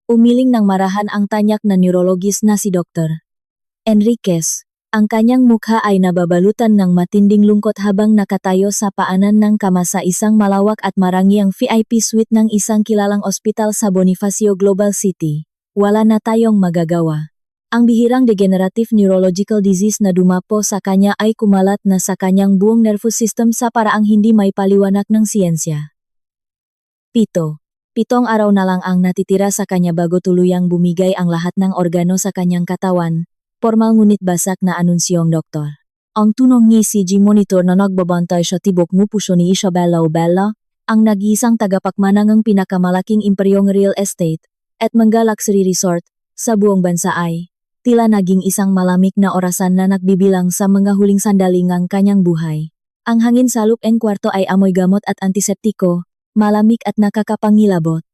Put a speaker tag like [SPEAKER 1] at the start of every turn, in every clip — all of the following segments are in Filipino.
[SPEAKER 1] Umiling ng marahan ang tanyak na neurologis na si Dr. Enriquez. Ang kanyang mukha ay nababalutan ng matinding lungkot habang nakatayo sa paanan ng kama sa isang malawak at marangyang VIP suite ng isang kilalang ospital sa Bonifacio Global City. Wala na tayong magagawa. Ang bihirang degenerative neurological disease na dumapo sa kanya ay kumalat na sa kanyang buong nervous system sa paraang hindi may paliwanag ng siyensya. 7 araw na lang ang natitira sa kanya bago tuluyang bumigay ang lahat ng organo sa kanyang katawan, formal ngunit basak na anunsyong doktor. Ang tunong ni CG Monitor na nagbabantay sa tibok ng puso ni Isabella Obella, ang nag-iisang tagapagmanang pinakamalaking imperyong real estate at mga luxury resort sa buong bansa ay tila naging isang malamig na orasan na nagbibilang sa mga huling sandali ng kanyang buhay. Ang hangin sa loob ng kwarto ay amoy gamot at antiseptiko, malamig at nakakapangilabot.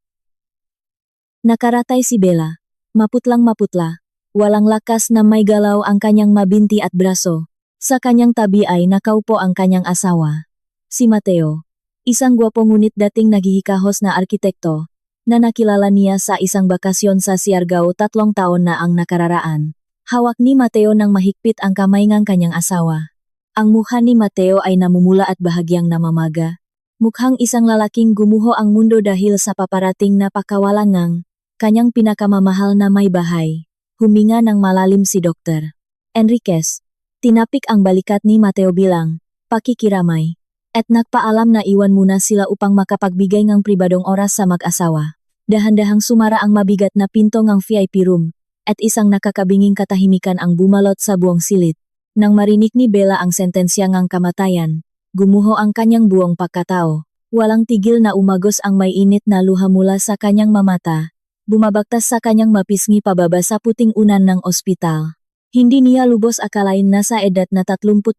[SPEAKER 1] Nakaratay si Bella. Maputlang maputla. Walang lakas na may galaw ang kanyang mabinti at braso. Sa kanyang tabi ay nakaupo ang kanyang asawa. Si Mateo. Isang gwapo ngunit dating naghihikahos na arkitekto, na nakilala niya sa isang bakasyon sa Siargao 3 taon na ang nakararaan. Hawak ni Mateo ng mahigpit ang kamay ng kanyang asawa. Ang mukha ni Mateo ay namumula at bahagyang namamaga. Mukhang isang lalaking gumuho ang mundo dahil sa paparating na pakawalan ng kanyang pinakamamahal na may bahay. Huminga ng malalim si Dr. Enriquez. Tinapik ang balikat ni Mateo bilang pakikiramay. At nagpaalam na iwan muna sila upang makapagbigay ng pribadong oras sa mag-asawa. Dahan-dahang sumara ang mabigat na pinto ng VIP room, at isang nakakabinging katahimikan ang bumalot sa buong silid. Nang marinig ni Bella ang sentensya ng kamatayan, gumuho ang kanyang buong pagkatao. Walang tigil na umagos ang may init na luha mula sa kanyang mamata. Bumabaktas sa kanyang mapisngi pababa sa puting unan ng ospital. Hindi niya lubos akalain na sa edad na 32,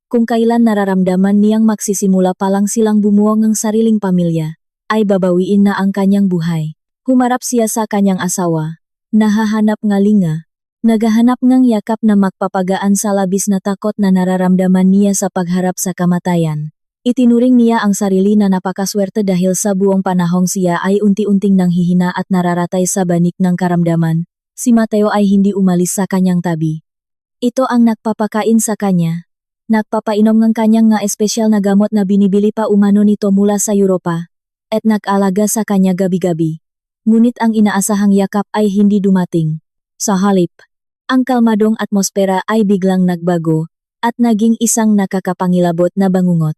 [SPEAKER 1] kung kailan nararamdaman niyang magsisimula pa lang silang bumuo ng sariling pamilya, ay babawiin na ang kanyang buhay. Humarap siya sa kanyang asawa. Nahahanap ng linga. Naghahanap ng yakap na magpapagaan sa labis na takot na nararamdaman niya sa pagharap sa kamatayan. Itinuring niya ang sarili na napakaswerte dahil sa buong panahong siya ay unti-unting nanghihina at nararatay sa banik ng karamdaman. Si Mateo ay hindi umalis sa kanyang tabi. Ito ang nagpapakain sa kanya. Nagpapainom ng kanyang nga espesyal na gamot na binibili pa umano nito mula sa Europa, at nag-alaga sa kanya gabi-gabi. Ngunit ang inaasahang yakap ay hindi dumating. Sa halip, ang kalmadong atmosfera ay biglang nagbago, at naging isang nakakapangilabot na bangungot.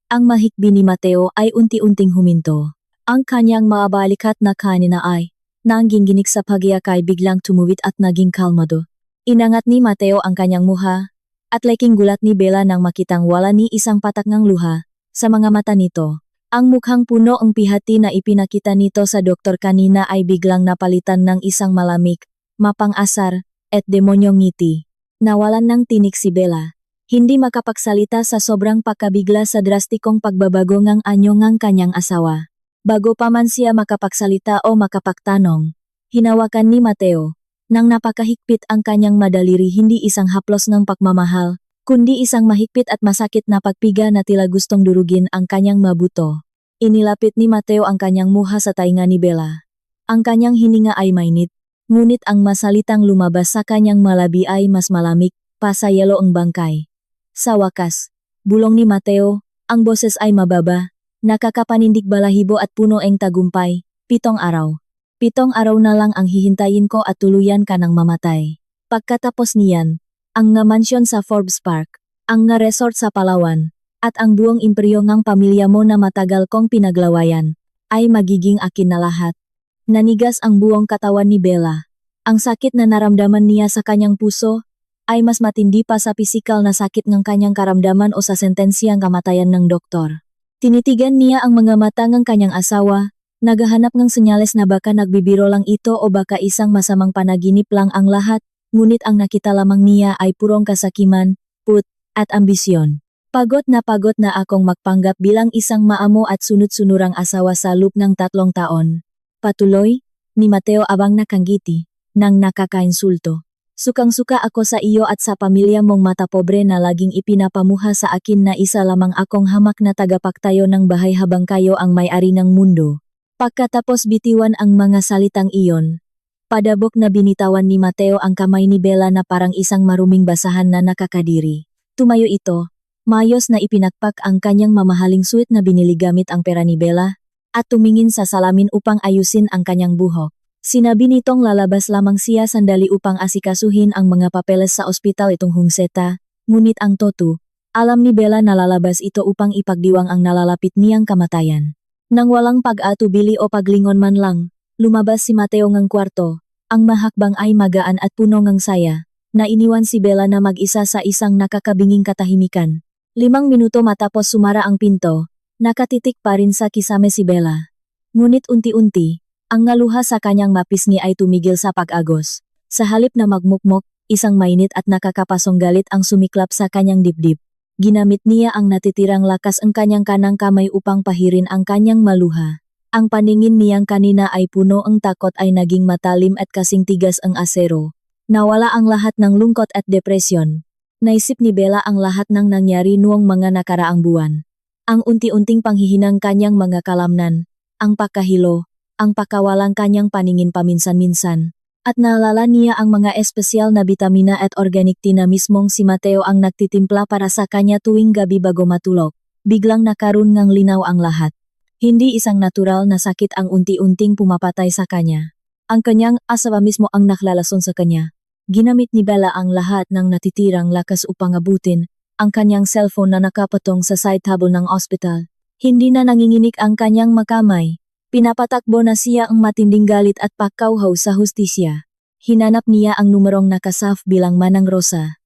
[SPEAKER 1] Ang mahikbi ni Mateo ay unti-unting huminto. Ang kanyang maabalikat na kanina ay nangginginig sa pagyak ay biglang tumuwid at naging kalmado. Inangat ni Mateo ang kanyang muha, at laking gulat ni Bella nang makitang wala ni isang patak ng luha sa mga mata nito. Ang mukhang puno ang pihati na ipinakita nito sa doktor kanina ay biglang napalitan ng isang malamig, mapang-asar, at demonyong ngiti. Nawalan ng tinik si Bella. Hindi makapagsalita sa sobrang pagkabigla sa drastikong pagbabago ng anyo ng kanyang asawa. Bago pa man siya makapagsalita o makapagtanong, hinawakan ni Mateo nang napakahigpit ang kanyang madaliri, hindi isang haplos ng pagmamahal, kundi isang mahigpit at masakit na pagpiga na tila gustong durugin ang kanyang mabuto. Inilapit ni Mateo ang kanyang muha sa tainga ni Bella. Ang kanyang hininga ay mainit, ngunit ang masalitang lumabas sa kanyang malabi ay mas malamig pa sa yelo ang bangkay. Sa wakas, bulong ni Mateo, ang boses ay mababa, nakakapanindig balahibo at puno ng tagumpay. 7 araw. 7 araw na lang ang hihintayin ko at tuluyan ka ng mamatay. Pagkatapos niyan, ang nga mansyon sa Forbes Park, ang nga resort sa Palawan, at ang buong imperyo ng pamilya mo na matagal kong pinaglawayan, ay magiging akin na lahat. Nanigas ang buong katawan ni Bella. Ang sakit na naramdaman niya sa kanyang puso, ay mas matindi pa sa pisikal na sakit ng kanyang karamdaman o sa sentensyang kamatayan ng doktor. Tinitigan niya ang mga mata ng kanyang asawa, naghahanap ng senyales na baka nagbibiro lang ito o baka isang masamang panaginip lang ang lahat, ngunit ang nakita lamang niya ay purong kasakiman, put, at ambisyon. Pagod na akong magpanggap bilang isang maamo at sunod-sunurang asawa sa loob ng 3 taon. Patuloy ni Mateo abang nakangiti, nang nakakainsulto. Sukang-suka ako sa iyo at sa pamilya mong mata pobre na laging ipinapamuha sa akin na isa lamang akong hamak na tagapagtayo ng bahay habang kayo ang may-ari ng mundo. Pagkatapos bitiwan ang mga salitang iyon, padabok na binitawan ni Mateo ang kamay ni Bella na parang isang maruming basahan na nakakadiri. Tumayo ito, mayos na ipinakpak ang kanyang mamahaling suit na binili gamit ang pera ni Bella, at tumingin sa salamin upang ayusin ang kanyang buhok. Sinabi nitong lalabas lamang siya sandali upang asikasuhin ang mga papeles sa ospital itong Hungseta, ngunit ang Totu, alam ni Bella na lalabas ito upang ipagdiwang ang nalalapit niyang kamatayan. Nang walang pag-atubili o paglingon man lang, lumabas si Mateo ngang kwarto. Ang mahakbang ay magaan at puno ngang saya, na iniwan si Bella na mag-isa sa isang nakakabinging katahimikan. 5 minuto matapos sumara ang pinto, nakatitik pa rin sa kisame si Bella. Ngunit unti-unti, ang ngaluha sa kanyang mapisngi ay tumigil sa pag-agos. Sa halip na magmukmok, isang mainit at nakakapasong galit ang sumiklap sa kanyang dibdib. Ginamit niya ang natitirang lakas ang kanyang kanang kamay upang pahirin ang kanyang maluha. Ang paningin niyang kanina ay puno ang takot ay naging matalim at kasing tigas ang asero. Nawala ang lahat ng lungkot at depresyon. Naisip ni Bella ang lahat ng nangyari noong mga nakaraang buwan. Ang unti-unting panghihinang kanyang mga kalamnan, ang pagkahilo, ang pagkawalang kanyang paningin paminsan-minsan. At naalala niya ang mga espesyal na bitamina at organic tea na mismong si Mateo ang nagtitimpla para sa kanya tuwing gabi bago matulog. Biglang nakaroon ngang linaw ang lahat. Hindi isang natural na sakit ang unti-unting pumapatay sa kanya. Ang kanyang asawa mismo ang naklalason sa kanya. Ginamit ni Bella ang lahat ng natitirang lakas upang abutin ang kanyang cellphone na nakapatong sa side table ng ospital. Hindi na nanginginig ang kanyang makamay. Pinapatakbo na siya ang matinding galit at pagkauhaw sa hustisya. Hinanap niya ang numerong nakasaf bilang Manang Rosa.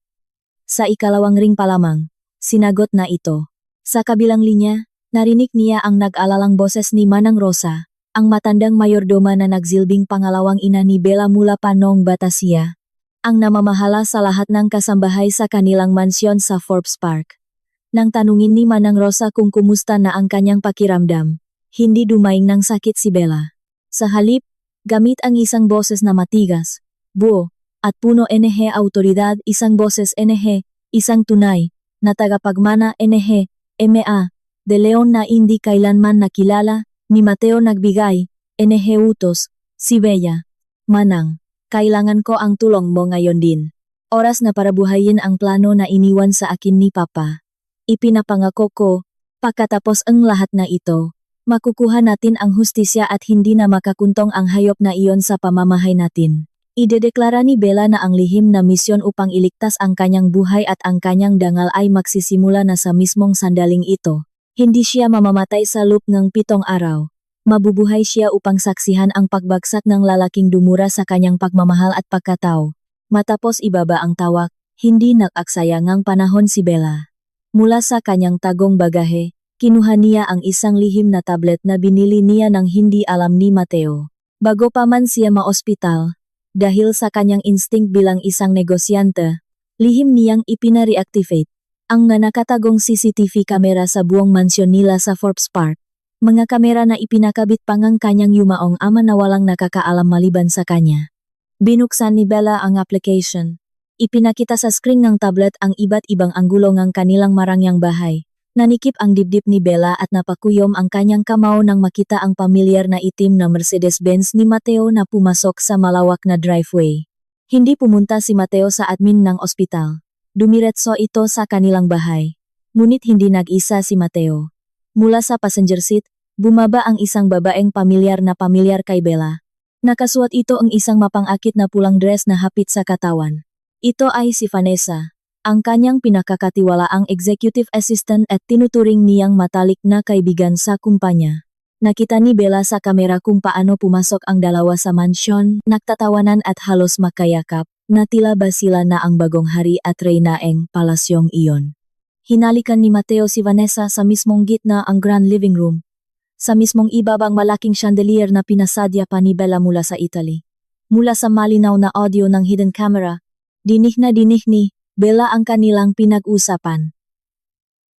[SPEAKER 1] Sa ikalawang ring pa lamang, sinagot na ito. Sa kabilang linya, narinig niya ang nag-alalang boses ni Manang Rosa, ang matandang mayordoma na nagsilbing pangalawang ina ni Bella mula pa noong bata siya. Ang namamahala sa lahat ng kasambahay sa kanilang mansyon sa Forbes Park. Nang tanungin ni Manang Rosa kung kumusta na ang kanyang pakiramdam, hindi dumaing ng sakit si Bella. Sa halip, gamit ang isang boses na matigas, buo, at puno autoridad isang boses isang tunay, na tagapagmana MA, de Leon na hindi kailanman nakilala, ni Mateo nagbigay, utos, si Bella. Manang, kailangan ko ang tulong mo ngayon din. Oras na para buhayin ang plano na iniwan sa akin ni Papa. Ipinapangako ko, pagkatapos ang lahat na ito, makukuha natin ang hustisya at hindi na makakuntong ang hayop na iyon sa pamamahay natin. Idedeklara ni Bella na ang lihim na misyon upang iligtas ang kanyang buhay at ang kanyang dangal ay magsisimula na sa mismong sandaling ito. Hindi siya mamamatay sa loob ng 7 araw. Mabubuhay siya upang saksihan ang pagbagsak ng lalaking dumura sa kanyang pagmamahal at pagkatao. Matapos ibaba ang tawak, hindi nag-aksaya ngang panahon si Bella. Mula sa kanyang tagong bagahe, kinuha niya ang isang lihim na tablet na binili niya nang hindi alam ni Mateo. Bago pa man siya maospital, dahil sa kanyang instinct bilang isang negosyante, lihim niyang ipina-reactivate ang nakatagong CCTV kamera sa buong mansyon nila sa Forbes Park. Mga kamera na ipinakabit pang ang kanyang yumaong ama na walang nakakaalam maliban sa kanya. Binuksan ni Bella ang application. Ipinakita sa screen ng tablet ang iba't ibang anggulo ng kanilang marangyang bahay. Nanikip ang dibdib ni Bella at napakuyom ang kanyang kamao nang makita ang pamilyar na itim na Mercedes-Benz ni Mateo na pumasok sa malawak na driveway. Hindi pumunta si Mateo sa admin ng ospital. Dumiretso ito sa kanilang bahay. Ngunit hindi nag-isa si Mateo. Mula sa passenger seat, bumaba ang isang babaeng pamilyar kay Bella. Nakasuot ito ang isang mapangakit na pulang dress na hapit sa katawan. Ito ay si Vanessa, ang kanyang pinakakatiwalaang executive assistant at tinuturing niyang matalik na kaibigan sa kumpanya. Nakita ni Bella sa kamera kung paano pumasok ang dalawa sa mansyon, nagtatawanan at halos makayakap, na tila ba sila na ang bagong hari at reynaeng palasyong iyon. Hinalikan ni Mateo si Vanessa sa mismong gitna ang grand living room. Sa mismong ibabang malaking chandelier na pinasadya pa ni Bella mula sa Italy. Mula sa malinaw na audio ng hidden camera, dinig ni Bella ang kanilang pinag-usapan.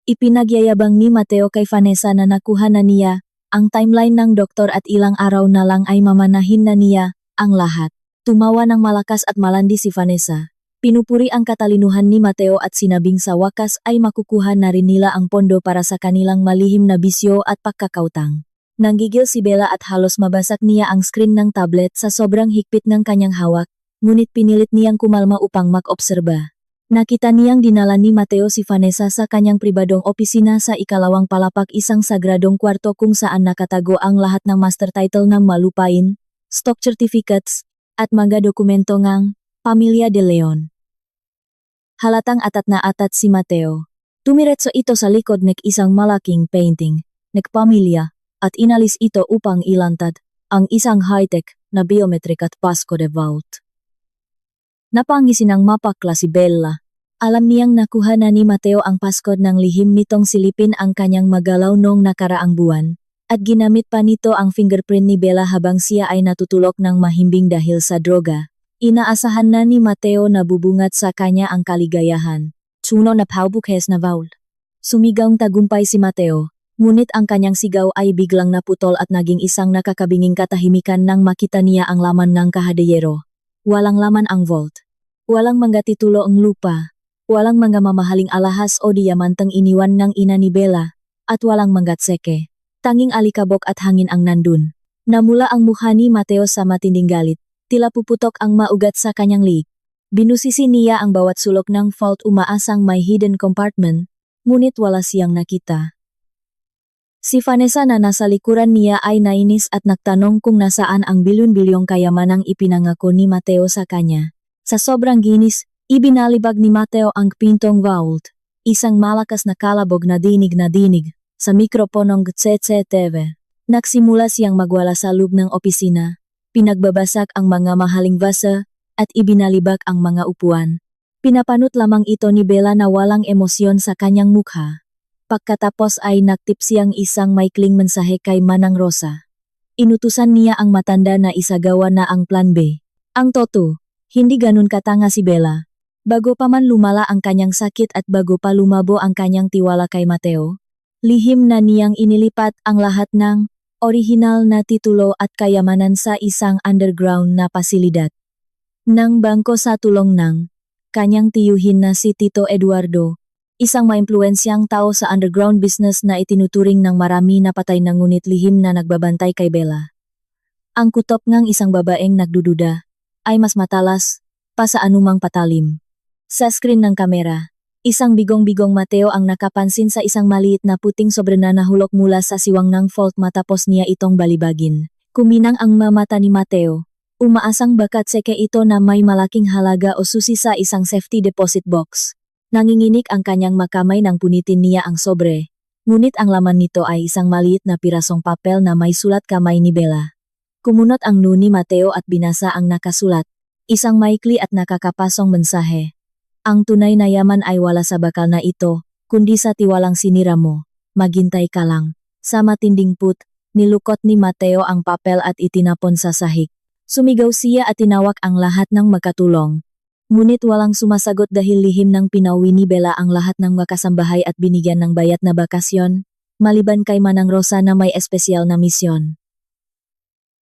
[SPEAKER 1] Ipinagyayabang ni Mateo kay Vanessa na nakuha na niya ang timeline ng doktor at ilang araw na lang ay mamanahin na niya ang lahat. Tumawa ng malakas at malandi si Vanessa. Pinupuri ang katalinuhan ni Mateo at sinabing sa wakas ay makukuha na rin nila ang pondo para sa kanilang malihim na bisyo at pagkakautang. Nanggigil si Bella at halos mabasag niya ang screen ng tablet sa sobrang higpit ng kanyang hawak, ngunit pinilit niyang kumalma upang mag-obserba. Nakita niyang dinala ni Mateo si Vanessa sa kanyang pribadong opisina sa ikalawang palapag, isang sagradong kwarto kung saan nakatago ang lahat ng master title ng malupain, stock certificates, at mga dokumento ng Pamilya de Leon. Halatang atat na atat si Mateo. Tumiretso ito sa likod ng isang malaking painting, nagpamilya, at inalis ito upang ilantad ang isang high-tech na biometric at passcode vault. Napangisin ng mapakla si Bella. Alam niyang nakuha na ni Mateo ang passcode ng lihim nitong silipin ang kanyang magalaw noong nakaraang buwan, at ginamit pa nito ang fingerprint ni Bella habang siya ay natutulok ng mahimbing dahil sa droga. Inaasahan na ni Mateo na bubungat sa kanya ang kaligayahan. Tsuno na paubukhes na vault. Sumigaw tagumpay si Mateo. Ngunit ang kanyang sigaw ay biglang naputol at naging isang nakakabinging katahimikan nang makita niya ang laman ng kahadeyero. Walang laman ang vault. Walang mga titulo ang lupa. Walang mga mamahaling alahas o diamantang iniwan ng ina ni Bella. At walang mga tseke. Tanging alikabok at hangin ang nandun. Namula ang mukha ni Mateo sa matinding galit. Tila puputok ang maugat sa kanyang liig. Binusisi niya ang bawat sulok ng vault umaasang may hidden compartment. Ngunit wala siyang nakita. Si Vanessa na nasa likuran niya ay nainis at nagtanong kung nasaan ang bilyon-bilyong kayamanang ipinangako ni Mateo sa kanya. Sa sobrang ginis, ibinalibag ni Mateo ang pintong vault. Isang malakas na kalabog na dinig sa mikroponong CCTV. Nagsimula siyang magwala sa loob ng opisina. Pinagbabasag ang mga mahaling vasa at ibinalibag ang mga upuan. Pinapanot lamang ito ni Bella na walang emosyon sa kanyang mukha. Pagkatapos ay nagtip siyang isang maikling mensahe kay Manang Rosa. Inutusan niya ang matanda na isagawa na ang plan B. Ang toto, hindi ganun katanga si Bella. Bago pa man lumala ang kanyang sakit at bago pa lumabo ang kanyang tiwala kay Mateo, lihim na niyang inilipat ang lahat ng orihinal na titulo at kayamanan sa isang underground na pasilidad ng bangko sa tulong ng kanyang tiyuhin na si Tito Eduardo. Isang maimpluwensyang tao sa underground business na itinuturing ng marami na patay na ngunit lihim na nagbabantay kay Bella. Ang kutop ng isang babaeng nagdududa ay mas matalas pa sa anumang patalim. Sa screen ng kamera, isang bigong-bigong Mateo ang nakapansin sa isang maliit na puting sobrena na hulok mula sa siwang ng vault matapos niya itong balibagin. Kuminang ang mata ni Mateo. Umaasang bakat seke ito na may malaking halaga o susi sa isang safety deposit box. Nanginginig ang kanyang makamay nang punitin niya ang sobre. Ngunit ang laman nito ay isang maliit na pirasong papel na may sulat kamay ni Bella. Kumunot ang noo ni Mateo at binasa ang nakasulat. Isang maikli at nakakapasong mensahe. Ang tunay na yaman ay wala sa bakal na ito, kundi sa tiwalang sinira mo. Maghintay ka lang. Sa matinding put, nilukot ni Mateo ang papel at itinapon sa sahig. Sumigaw siya at tinawag ang lahat ng makatulong. Ngunit walang sumasagot dahil lihim ng pinauwi ni Bella ang lahat ng makasambahay at binigyan ng bayat na bakasyon, maliban kay Manang Rosa na may espesyal na misyon.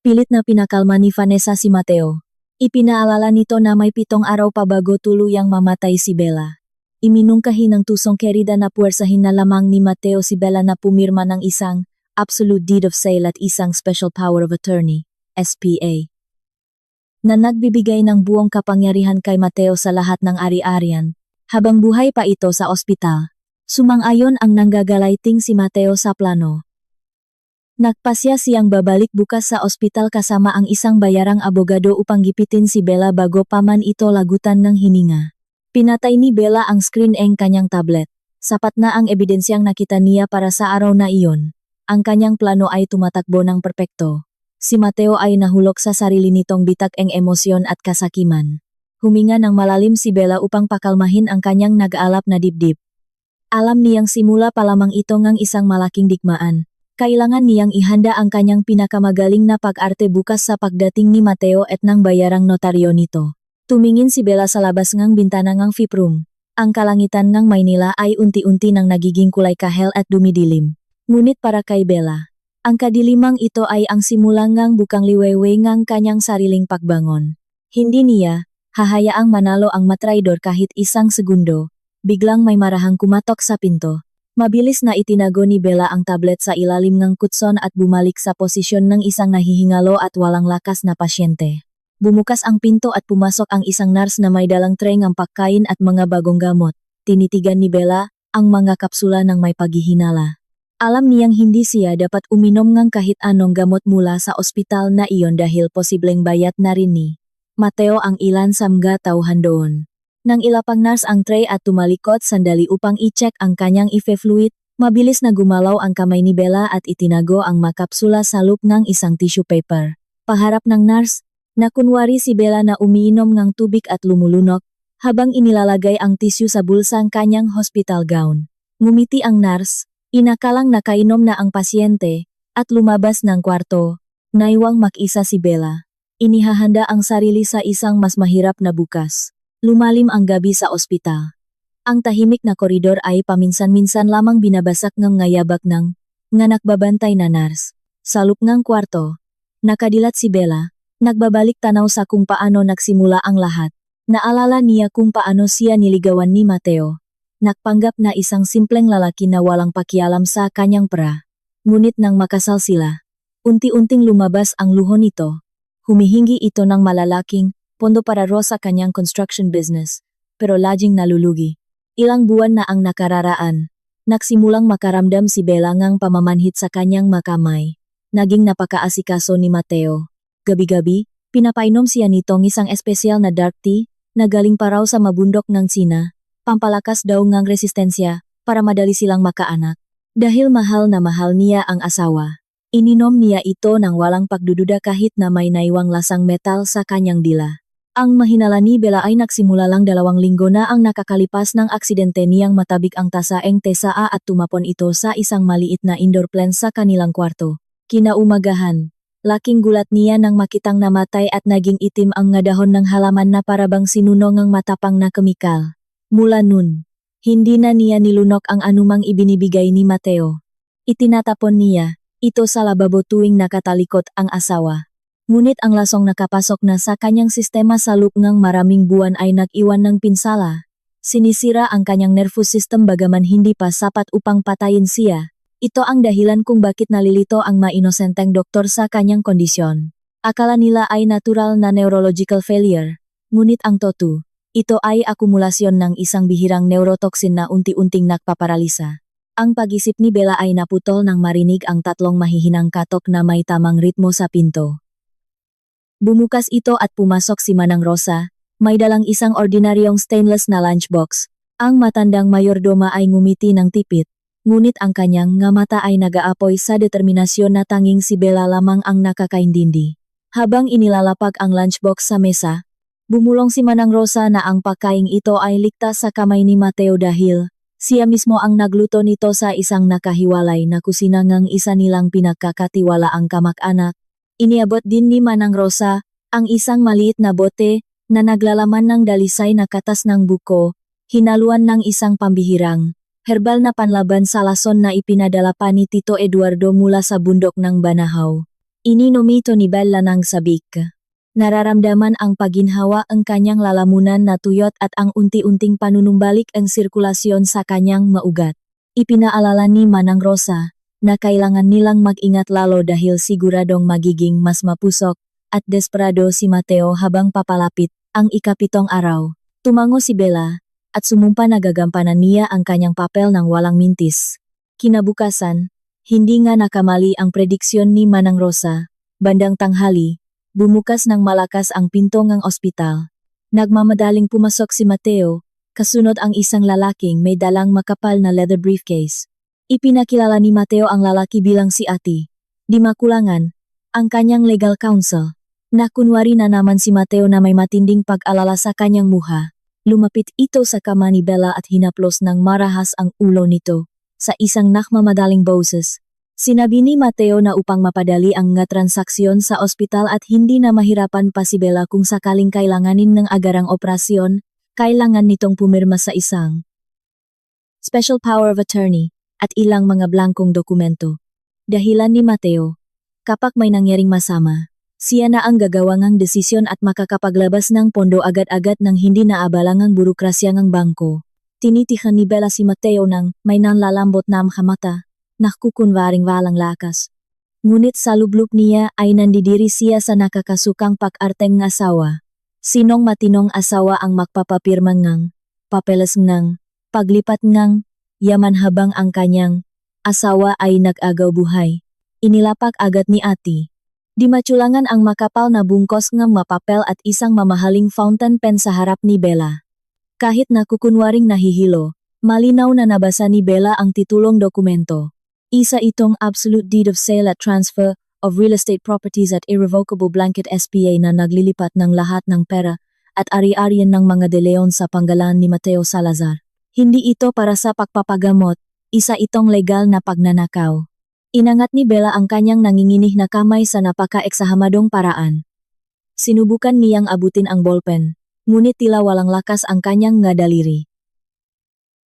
[SPEAKER 1] Pilit na pinakalma ni Vanessa si Mateo. Ipinaalala nito na may 7 araw pa bago tuluyang mamatay si Bella. Iminungkahi ng tusong kerida na puwersahin na lamang ni Mateo si Bella na pumirma ng isang Absolute Deed of Sale at isang Special Power of Attorney, SPA. Na nagbibigay ng buong kapangyarihan kay Mateo sa lahat ng ari-arian, habang buhay pa ito sa ospital. Sumang-ayon ang nanggagaliting si Mateo sa plano. Nagpasya siyang babalik bukas sa ospital kasama ang isang bayarang abogado upang gipitin si Bella bago pa man ito lagutan ng hininga. Pinatay ni Bella ang screen ng kanyang tablet. Sapat na ang ebidensyang nakita niya para sa araw na iyon. Ang kanyang plano ay tumatakbo ng perpekto. Si Mateo ay nahulog sa sarili nitong bitak ang emosyon at kasakiman. Huminga ng malalim si Bella upang pakalmahin ang kanyang nag-aalap na dibdib. Alam niyang simula pa lamang ito ngang isang malaking digmaan. Kailangan niyang ihanda ang kanyang pinakamagaling na pag-arte bukas sa pagdating ni Mateo at ng bayarang notaryo nito. Tumingin si Bella sa labas ngang bintana ngang VIP room. Ang kalangitan ng Maynila ay unti-unti nang nagiging kulay kahel at dumidilim. Ngunit para kay Bella, ang kadilimang ito ay ang simula ngang bukang liwewe ngang kanyang sariling pagbangon. Hindi niya hahayaang manalo ang matraidor kahit isang segundo. Biglang may marahang kumatok sa pinto. Mabilis na itinago ni Bella ang tablet sa ilalim ng kutson at bumalik sa posisyon ng isang nahihingalo at walang lakas na pasyente. Bumukas ang pinto at pumasok ang isang nurse na may dalang tray ng pagkain at mga bagong gamot. Tinitigan ni Bella ang mga kapsula ng may paghihinala. Alam niyang hindi siya dapat uminom ng kahit anong gamot mula sa ospital na iyon dahil posibleng bayat na rin ni Mateo ang ilan sa mga tauhan doon. Nang ilapang nurse ang tray at tumalikot sandali upang i-check ang kanyang IV fluid, mabilis na gumalaw ang kamay ni Bella at itinago ang makapsula sa loob ng isang tissue paper. Paharap ng nurse, nakunwari si Bella na umiinom ng tubig at lumulunok, habang inilalagay ang tissue sa bulsang kanyang hospital gown. Ngumiti ang nurse, inakalang nakainom na ang pasyente, at lumabas ng kwarto. Naiwang mag-isa si Bella. Inihahanda ang sarili sa isang mas mahirap na bukas. Lumalim ang gabi sa ospital. Ang tahimik na koridor ay paminsan-minsan lamang binabasak ng ngayabak ng nagbabantay na nurse. Sa loob ng kwarto, nakadilat si Bella, nagbabalik tanaw sa kung paano nagsimula ang lahat. Naalala niya kung paano siya niligawan ni Mateo. Nagpanggap na isang simpleng lalaki na walang pakialam sa kanyang pera. Ngunit nang makasal sila, unti-unting lumabas ang luho nito. Humihingi ito ng malalaking pondo para sa kanyang construction business, pero laging nalulugi. Ilang buwan na ang nakararaan. Nagsimulang makaramdam si Bella ngang pamamanhit sa kanyang makamay. Naging napakaasikaso ni Mateo. Gabi-gabi, pinapainom siya nitong isang espesyal na dark tea na galing pa raw sa mabundok ng China. Pampalakas daw ngang resistensya para madali silang makaanak. Dahil mahal na mahal niya ang asawa, ininom niya ito ng walang pagdududa kahit na may naiwang lasang metal sa kanyang dila. Ang mahinala ni Bella ay nagsimula lang 2 linggo na ang nakakalipas ng aksidente niyang matabik ang tasaeng tesaa at tumapon ito sa isang maliit na indoor plant sa kanilang kwarto. Kinaumagahan, laking gulat niya nang makitang namatay at naging itim ang dahon ng halaman na parabang sinuno ng matapang na kemikal. Mula nun, hindi na niya nilunok ang anumang ibinibigay ni Mateo. Itinatapon niya ito sa lababo tuwing nakatalikot ang asawa. Ngunit ang lasong nakapasok na sa kanyang sistema sa loob ng maraming buwan ay nag-iwan ng pinsala. Sinisira ang kanyang nervous system bagaman hindi pa sapat upang patayin siya. Ito ang dahilan kung bakit nalilito ang mainosenteng doktor sa kanyang kondisyon. Akala nila ay natural na neurological failure. Ngunit ang ito ay akumulasyon ng isang bihirang neurotoxin na unti-unting nagpaparalisa. Ang pag-isip ni Bella ay naputol nang marinig ang 3 mahihinang katok na may tamang ritmo sa pinto. Bumukas ito at pumasok si Manang Rosa, may dalang isang ordinaryong stainless na lunchbox. Ang matandang mayordoma ay ngumiti ng tipit, ngunit ang kanyang mata ay nag-aapoy sa determinasyon na tanging si Bella lamang ang nakakaintindi. Habang inilalapag ang lunchbox sa mesa, bumulong si Manang Rosa na ang pagkaing ito ay ligtas sa kamay ni Mateo dahil siya mismo ang nagluto nito sa isang nakahiwalay na kusina ngang isa nilang pinagkakatiwalaang kamag-anak. Iniabot din ni Manang Rosa ang isang maliit na bote na naglalaman ng dalisay na katas ng buko, hinaluan ng isang pambihirang herbal na panlaban sa lason na ipinadala pa ni Tito Eduardo mula sa bundok ng Banahaw. Ininom ito ni Bella ng sabik. Nararamdaman ang paginhawa ang kanyang lalamunan na tuyot at ang unti-unting panunumbalik ang sirkulasyon sa kanyang maugat. Ipinaalala ni Manang Rosa na kailangan nilang mag-ingat lalo dahil siguradong magiging mas mapusok at desperado si Mateo habang papalapit ang ika-7 araw. Tumango si Bella at sumumpa na gagampanan niya ang kanyang papel ng walang mintis. Kinabukasan, hindi nga nakamali ang prediksyon ni Manang Rosa. Bandang tanghali, bumukas ng malakas ang pinto ng ospital. Nagmamadaling pumasok si Mateo, kasunod ang isang lalaking may dalang makapal na leather briefcase. Ipinakilala ni Mateo ang lalaki bilang si Ati. Di makulangan, ang kanyang legal counsel. Nakunwari na naman si Mateo na may matinding pag-alala sa kanyang muha. Lumapit ito sa kama ni Bella at hinaplos ng marahas ang ulo nito. Sa isang nakmamadaling boses, sinabi ni Mateo na upang mapadali ang transaksyon sa ospital at hindi na mahirapan pa si Bella kung sakaling kailanganin ng agarang operasyon, kailangan nitong pumirma sa isang special power of attorney at ilang mga blankong dokumento. Dahilan ni Mateo, kapag may nangyaring masama, siya na ang gagawang desisyon at makakapaglabas ng pondo agad-agad nang hindi naabalang ang burokrasya ng bangko. Tinitihan ni Bella si Mateo ng may nanlalambot na mata, nakukunwaring walang lakas. Ngunit sa lublup niya ay nandidiri siya sa nakakasukang pag-arteng asawa. Sinong matinong asawa ang magpapapirma ngang, papeles ngang, paglipat ngang, yaman habang ang kanyang asawa ay nag-agaw buhay. Inilapak agad ni ati. Di maculangan ang makapal na bungkos ng mapapel at isang mamahaling fountain pen sa harap ni Bella. Kahit nakukunwaring nahihilo, malinaw na nabasa ni Bella ang titulong dokumento. Isa itong Absolute Deed of Sale at Transfer of Real Estate Properties at Irrevocable Blanket SPA na naglilipat ng lahat ng pera at ari-arian ng mga De Leon sa panggalan ni Mateo Salazar. Hindi ito para sa pagpapagamot, isa itong legal na pagnanakaw. Inangat ni Bella ang kanyang nanginginih na kamay sa napaka-eksahamadong paraan. Sinubukan niyang abutin ang ballpen, ngunit tila walang lakas ang kanyang nga daliri.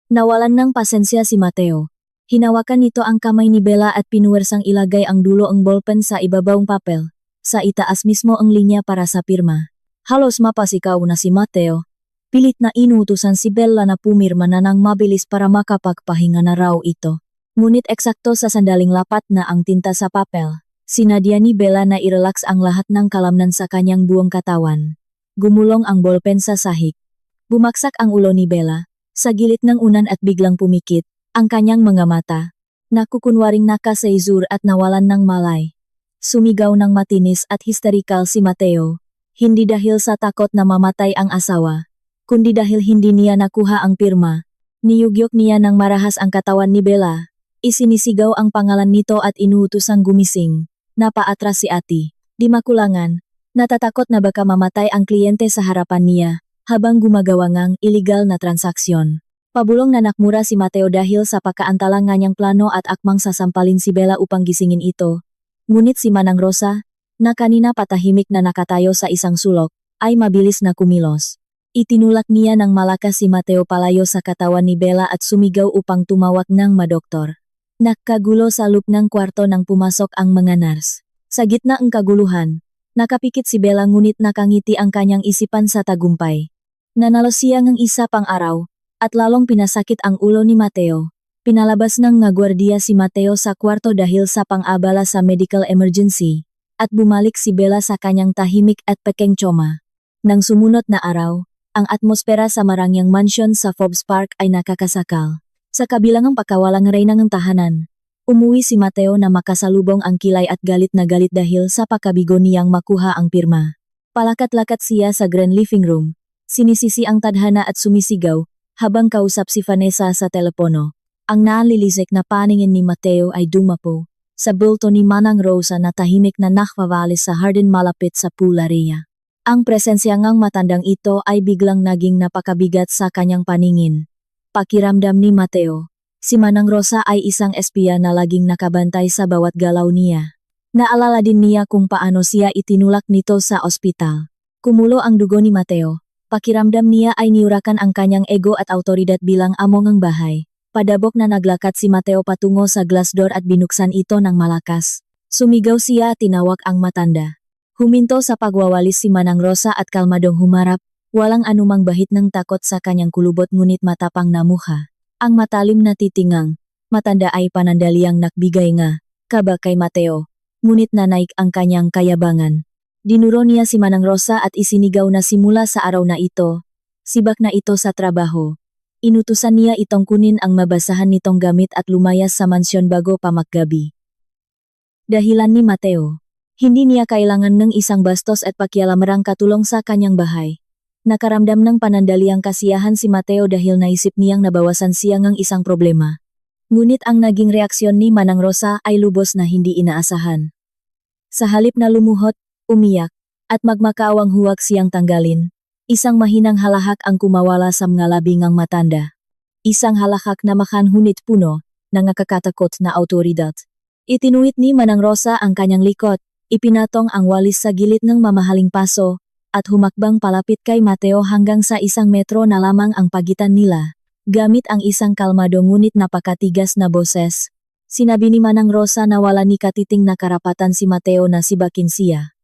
[SPEAKER 1] Nawalan ng pasensya si Mateo. Hinawakan nito ang kamay ni Bella at pinuwersang ilagay ang dulo ang ballpen sa ibabawang papel. Sa itaas mismo ang linya para sa pirma. Halos mapasikaw na si Mateo. Pilit na inutusan si Bella na pumirma na nang mabilis para makapagpahinga na raw ito. Ngunit eksakto sa sandaling lapat na ang tinta sa papel, sinadya ni Bella na i-relax ang lahat ng kalamnan sa kanyang buong katawan. Gumulong ang ballpen sa sahig. Bumaksak ang ulo ni Bella, sa gilid ng unan at biglang pumikit, ang kanyang mga mata. Nakukunwaring nakaseizur at nawalan ng malay. Sumigaw ng matinis at hysterical si Mateo, hindi dahil sa takot na mamatay ang asawa, kundi dahil hindi niya nakuha ang pirma. Niyugyok niya ng marahas ang katawan ni Bella. Isinisigaw ang pangalan nito at inuutosang gumising. Napaatras si ati. Di makulangan. Natatakot na baka mamatay ang kliyente sa harapan niya, habang gumagawa ngang iligal na transaksyon. Pabulong na nakmura si Mateo dahil sa pagkaantala nga niyang plano at akmang sasampalin si Bella upang gisingin ito. Ngunit si Manang Rosa, na kanina patahimik na nakatayo sa isang sulok, ay mabilis na kumilos. Itinulak niya ng malakas si Mateo palayo sa katawan ni Bella at sumigaw upang tumawag ng madoktor. Nakagulo sa loob ng kwarto nang pumasok ang mga nurse. Sa gitna ng kaguluhan, nakapikit si Bella ngunit nakangiti ang kanyang isipan sa tagumpay. Nanalo siya ng isa pang araw, at lalong pinasakit ang ulo ni Mateo. Pinalabas ng gwardiya si Mateo sa kwarto dahil sa pang-abala sa medical emergency, at bumalik si Bella sa kanyang tahimik at pekeng tsoma. Nang sumunod na araw, ang atmosfera sa Marangyang Mansion sa Forbes Park ay nakakasakal. Sa kabilang pagkawalang reyna ng tahanan, umuwi si Mateo na makasalubong ang kilay at galit na galit dahil sa pagkabigo niyang makuha ang pirma. Palakat-lakat siya sa grand living room, sinisisi ang tadhana at sumisigaw, habang kausap si Vanessa sa telepono. Ang nalilisik na paningin ni Mateo ay dumapo sa bulto ni Manang Rosa na tahimik na nakwawalis sa hardin malapit sa pularia. Ang presensya ngang matandang ito ay biglang naging napakabigat sa kanyang paningin. Pakiramdam ni Mateo, si Manang Rosa ay isang espiya na laging nakabantay sa bawat galaw niya. Naalala din niya kung paano siya itinulak nito sa ospital. Kumulo ang dugo ni Mateo. Pakiramdam niya ay niurakan ang kanyang ego at autoridad bilang amo ng bahay. Padabok na naglakad si Mateo patungo sa glass door at binuksan ito ng malakas. Sumigaw siya at tinawag ang matanda. Huminto sa pagwawalis si Manang Rosa at kalmadong humarap. Walang anumang bahid ng takot sa kanyang kulubot ngunit matapang na mukha. Ang matalim na titingang, matanda ay panandaliang nakbigay nga, kaba kay Mateo. Ngunit nanaik ang kanyang kayabangan. Dinuro niya si Manang Rosa at isinigaw na simula sa araw na ito, sibak na ito sa trabaho. Inutusan niya itong kunin ang mabasahan nitong gamit at lumayas sa mansyon bago pa maggabi. Dahilan ni Mateo, hindi niya kailangan ng isang bastos at pakialamarang katulong sa kanyang bahay. Nakaramdam ng panandaliang kasiyahan si Mateo dahil naisip niyang nabawasan siya ng isang problema. Ngunit ang naging reaksyon ni Manang Rosa ay lubos na hindi inaasahan. Sa halip na lumuhot, umiyak, at magmakaawang huwag siyang tanggalin, isang mahinang halahak ang kumawala sa mga labi ng matanda. Isang halahak na makanhunit puno, na nakakatakot na autoridad. Itinuit ni Manang Rosa ang kanyang likod, ipinatong ang walis sa gilid ng mamahaling paso, at humakbang palapit kay Mateo hanggang sa 1 metro na lamang ang pagitan nila. Gamit ang isang kalmado ngunit napakatigas na boses, sinabi ni Manang Rosa na wala ni katiting na karapatan si Mateo na sibakin siya.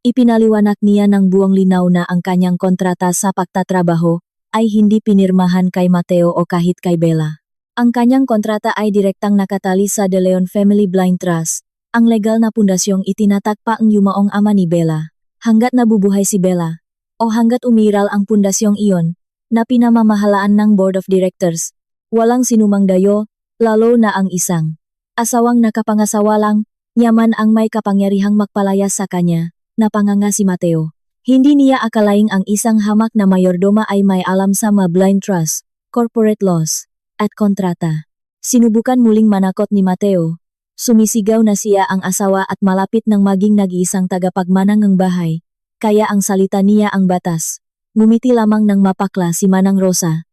[SPEAKER 1] Ipinaliwanag niya ng buong linaw na ang kanyang kontrata sa pagtatrabaho ay hindi pinirmahan kay Mateo o kahit kay Bella. Ang kanyang kontrata ay direktang nakatali sa De Leon Family Blind Trust, ang legal na pundasyong itinatakpa ang yumaong ama ni Bella. Hanggat nabubuhay si Bella, o hanggat umiral ang pundasyong iyon, na pinamamahalaan ng Board of Directors, walang sinumang dayo, lalo na ang isang asawang nakapangasawa lang, yaman ang may kapangyarihang magpalayas sa kanya, napanganga si Mateo. Hindi niya akalaing ang isang hamak na mayordoma ay may alam sa mga blind trust, corporate laws, at kontrata. Sinubukan muling manakot ni Mateo. Sumisigaw na siya ang asawa at malapit nang maging nag-iisang tagapagmanang ng bahay, kaya ang salita niya ang batas. Ngumiti lamang ng mapakla si Manang Rosa.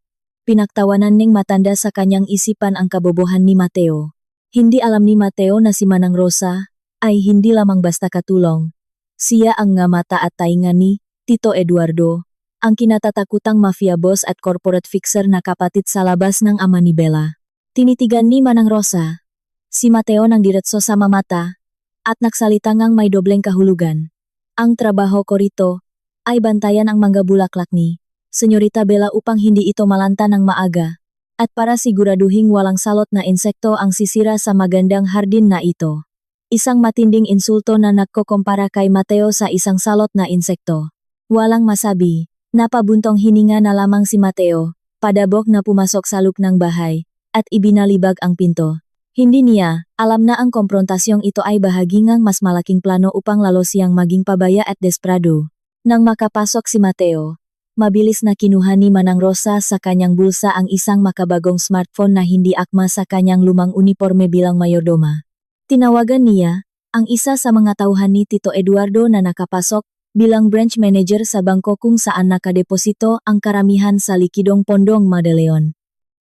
[SPEAKER 1] Pinaktawanan ning matanda sa kanyang isipan ang kabobohan ni Mateo. Hindi alam ni Mateo na si Manang Rosa ay hindi lamang basta katulong. Siya ang nga mata at tainga ni Tito Eduardo, ang kinatatakutang mafia boss at corporate fixer na kapatid sa labas ng ama ni Bella. Tinitigan ni Manang Rosa si Mateo ng diretso sa mamata at nagsalita ngang may dobleng kahulugan. Ang trabaho ko rito ay bantayan ang mga bulaklak ni Senyorita Bella upang hindi ito malanta ng maaga, at para siguraduhing walang salot na insekto ang sisira sa magandang hardin na ito. Isang matinding insulto na nagkokompara kay Mateo sa isang salot na insekto. Walang masabi, napabuntong hininga na lamang si Mateo, padabok na pumasok sa loob ng bahay, at ibinalibag ang pinto. Hindi niya alam na ang komprontasyong ito ay bahagi ng mas malaking plano upang lalo siyang maging pabaya at desperado. Nang makapasok si Mateo, mabilis na kinuha ni Manang Rosa sa kanyang bulsa ang isang makabagong smartphone na hindi akma sa kanyang lumang uniforme bilang mayordoma. Tinawagan niya ang isa sa mga tauhan ni Tito Eduardo na nakapasok bilang branch manager sa bangko kung saan nakadeposito ang karamihan sa likidong pondong De Leon.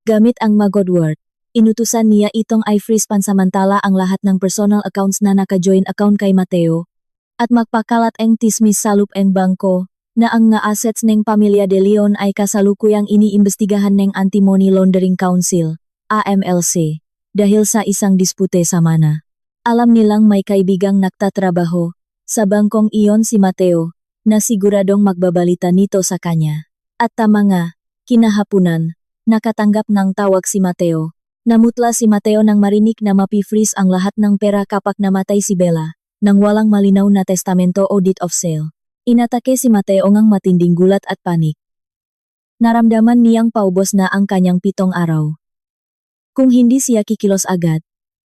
[SPEAKER 1] Gamit ang Magodword, inutusan niya itong i-freeze pansamantala ang lahat ng personal accounts na naka-join account kay Mateo at magpakalat ang tismis sa loob ng bangko na ang nga assets ng pamilya De Leon ay kasalukuyang iniimbestigahan ng Anti-Money Laundering Council, AMLC, dahil sa isang dispute sa mana. Alam nilang may kaibigang nagtatrabaho sa bangkong iyon si Mateo, na siguradong magbabalita nito sa kanya. At tama nga, kinahapunan, nakatanggap ng tawag si Mateo. Namutla si Mateo nang marinig na mapi-freeze ang lahat ng pera kapag namatay si Bella, nang walang malinaw na testamento o deed of sale. Inatake si Mateo ngang matinding gulat at panik. Naramdaman niyang paubos na ang kanyang 7 araw. Kung hindi siya kikilos agad,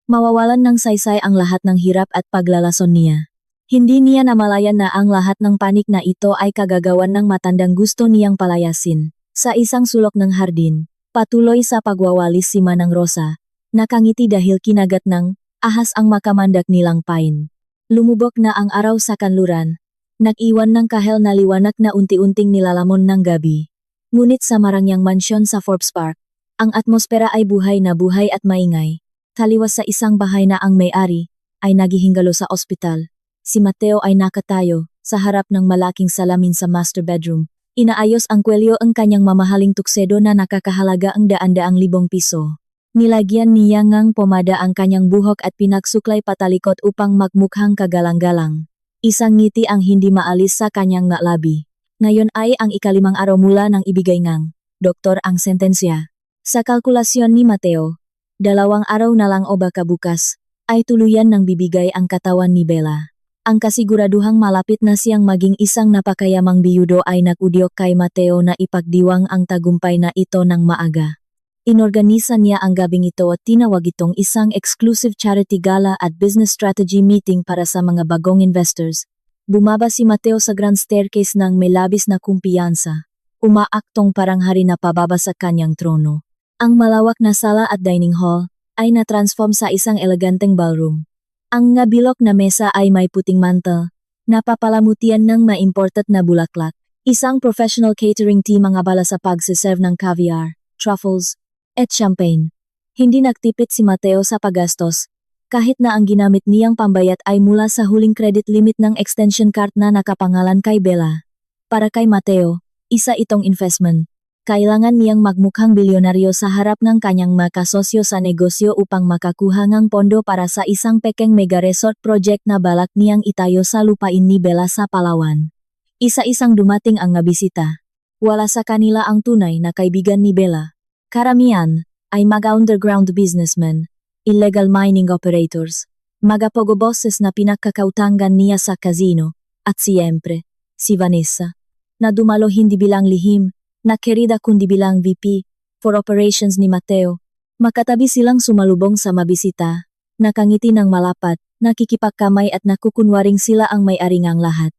[SPEAKER 1] mawawalan ng saysay ang lahat ng hirap at paglalason niya. Hindi niya namalayan na ang lahat ng panik na ito ay kagagawan ng matandang gusto niyang palayasin. Sa isang sulok ng hardin, patuloy sa pagwawalis si Manang Rosa, nakangiti dahil kinagat ng ahas ang makamandak nilang pine. Lumubog na ang araw sa kanluran, nag-iwan ng kahel na liwanag na unti-unting nilalamon ng gabi. Ngunit sa marangyang mansyon sa Forbes Park, ang atmosfera ay buhay na buhay at maingay. Taliwas sa isang bahay na ang may-ari ay naghihingalo sa ospital. Si Mateo ay nakatayo sa harap ng malaking salamin sa master bedroom. Inaayos ang kwelyo ang kanyang mamahaling tuksedo na nakakahalaga ang daan-daang libong piso. Nilagyan niya ngang pomada ang kanyang buhok at pinagsuklay patalikot upang magmukhang kagalang-galang. Isang ngiti ang hindi maalis sa kanyang labi. Ngayon ay ang ika-5 araw mula nang ibigay ngang doktor ang sentensya. Sa kalkulasyon ni Mateo, 2 araw na lang o baka bukas, ay tuluyan nang bibigay ang katawan ni Bella. Ang kasiguraduhang malapit na siyang maging isang napakayamang biyudo ay nagudyok kay Mateo na ipagdiwang ang tagumpay na ito ng maaga. Inorganisa niya ang gabing ito at tinawag itong isang exclusive charity gala at business strategy meeting para sa mga bagong investors. Bumaba si Mateo sa grand staircase ng may labis na kumpiyansa. Umaaktong parang hari na pababa sa kanyang trono. Ang malawak na sala at dining hall ay na-transform sa isang eleganteng ballroom. Ang ngabilok na mesa ay may puting mantel, napapalamutian ng ma-imported na bulaklak. Isang professional catering team ang abala sa pagsiserve ng caviar, truffles, at champagne. Hindi nagtipid si Mateo sa paggastos, kahit na ang ginamit niyang pambayat ay mula sa huling credit limit ng extension card na nakapangalan kay Bella. Para kay Mateo, isa itong investment. Kailangan niyang magmukhang bilyonaryo sa harap ng kanyang makasosyo sa negosyo upang makakuha ng pondo para sa isang pekeng mega resort project na balak niyang itayo sa lupain ni Bella sa Palawan. Isa-isang dumating ang bisita. Wala sa kanila ang tunay na kaibigan ni Bella. Karamihan ay mga underground businessmen, illegal mining operators, mga pogobosses na pinagkakautangan niya sa casino, at siyempre, si Vanessa, na dumalo hindi bilang lihim, na kerida kundi bilang VP for operations ni Mateo. Makatabi silang sumalubong sa mabisita, nakangiti ng malapat, nakikipagkamay at nakukunwaring sila ang may-ari ngang lahat.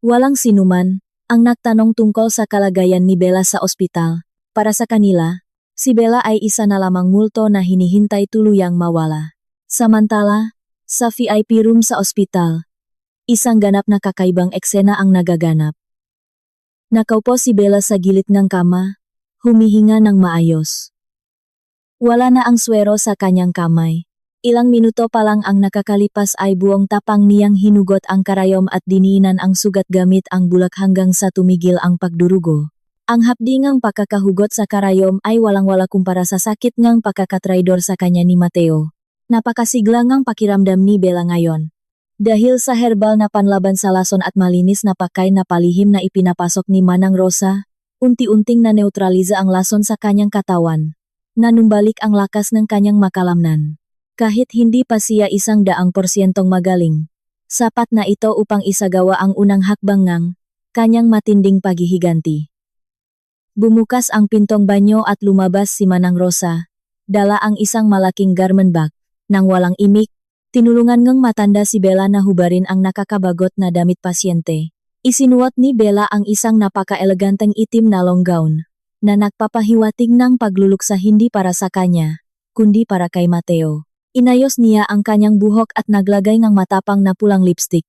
[SPEAKER 1] Walang sinuman ang nagtanong tungkol sa kalagayan ni Bella sa ospital. Para sa kanila, si Bella ay isa na lamang multo na hinihintay tuluyang mawala. Samantala, sa VIP room sa ospital, isang ganap na kakaibang eksena ang nagaganap. Nakaupo si Bella sa gilid ng kama, humihinga ng maayos. Wala na ang swero sa kanyang kamay. Ilang minuto pa lang ang nakakalipas ay buong tapang niyang hinugot ang karayom at diniinan ang sugat gamit ang bulak hanggang sa tumigil ang pagdurugo. Ang hapdingang pagkakahugot sa karayom ay walang-wala kumpara sa sakit ngang pagkakatraidor sa kanya ni Mateo. Napakasigla ngang pakiramdam ni Bella ngayon. Dahil sa herbal na panlaban sa lason at malinis na pakay na palihim na ipinapasok ni Manang Rosa, unti-unting na neutraliza ang lason sa kanyang katawan. Nanumbalik ang lakas ng kanyang makalamnan. Kahit hindi pa siya 100% magaling, sapat na ito upang isagawa ang unang hakbang ng kanyang matinding paghihiganti. Bumukas ang pintong banyo at lumabas si Manang Rosa, dala ang isang malaking garment bag. Nang walang imik, tinulungan ngang matanda si Bella na hubarin ang nakakabagot na damit pasyente. Isinuot ni Bella ang isang napaka-eleganteng itim na long gown, na nagpapahiwatig ng pagluluksa hindi para sa kanya, kundi para kay Mateo. Inayos niya ang kanyang buhok at naglagay ng matapang na pulang lipstick.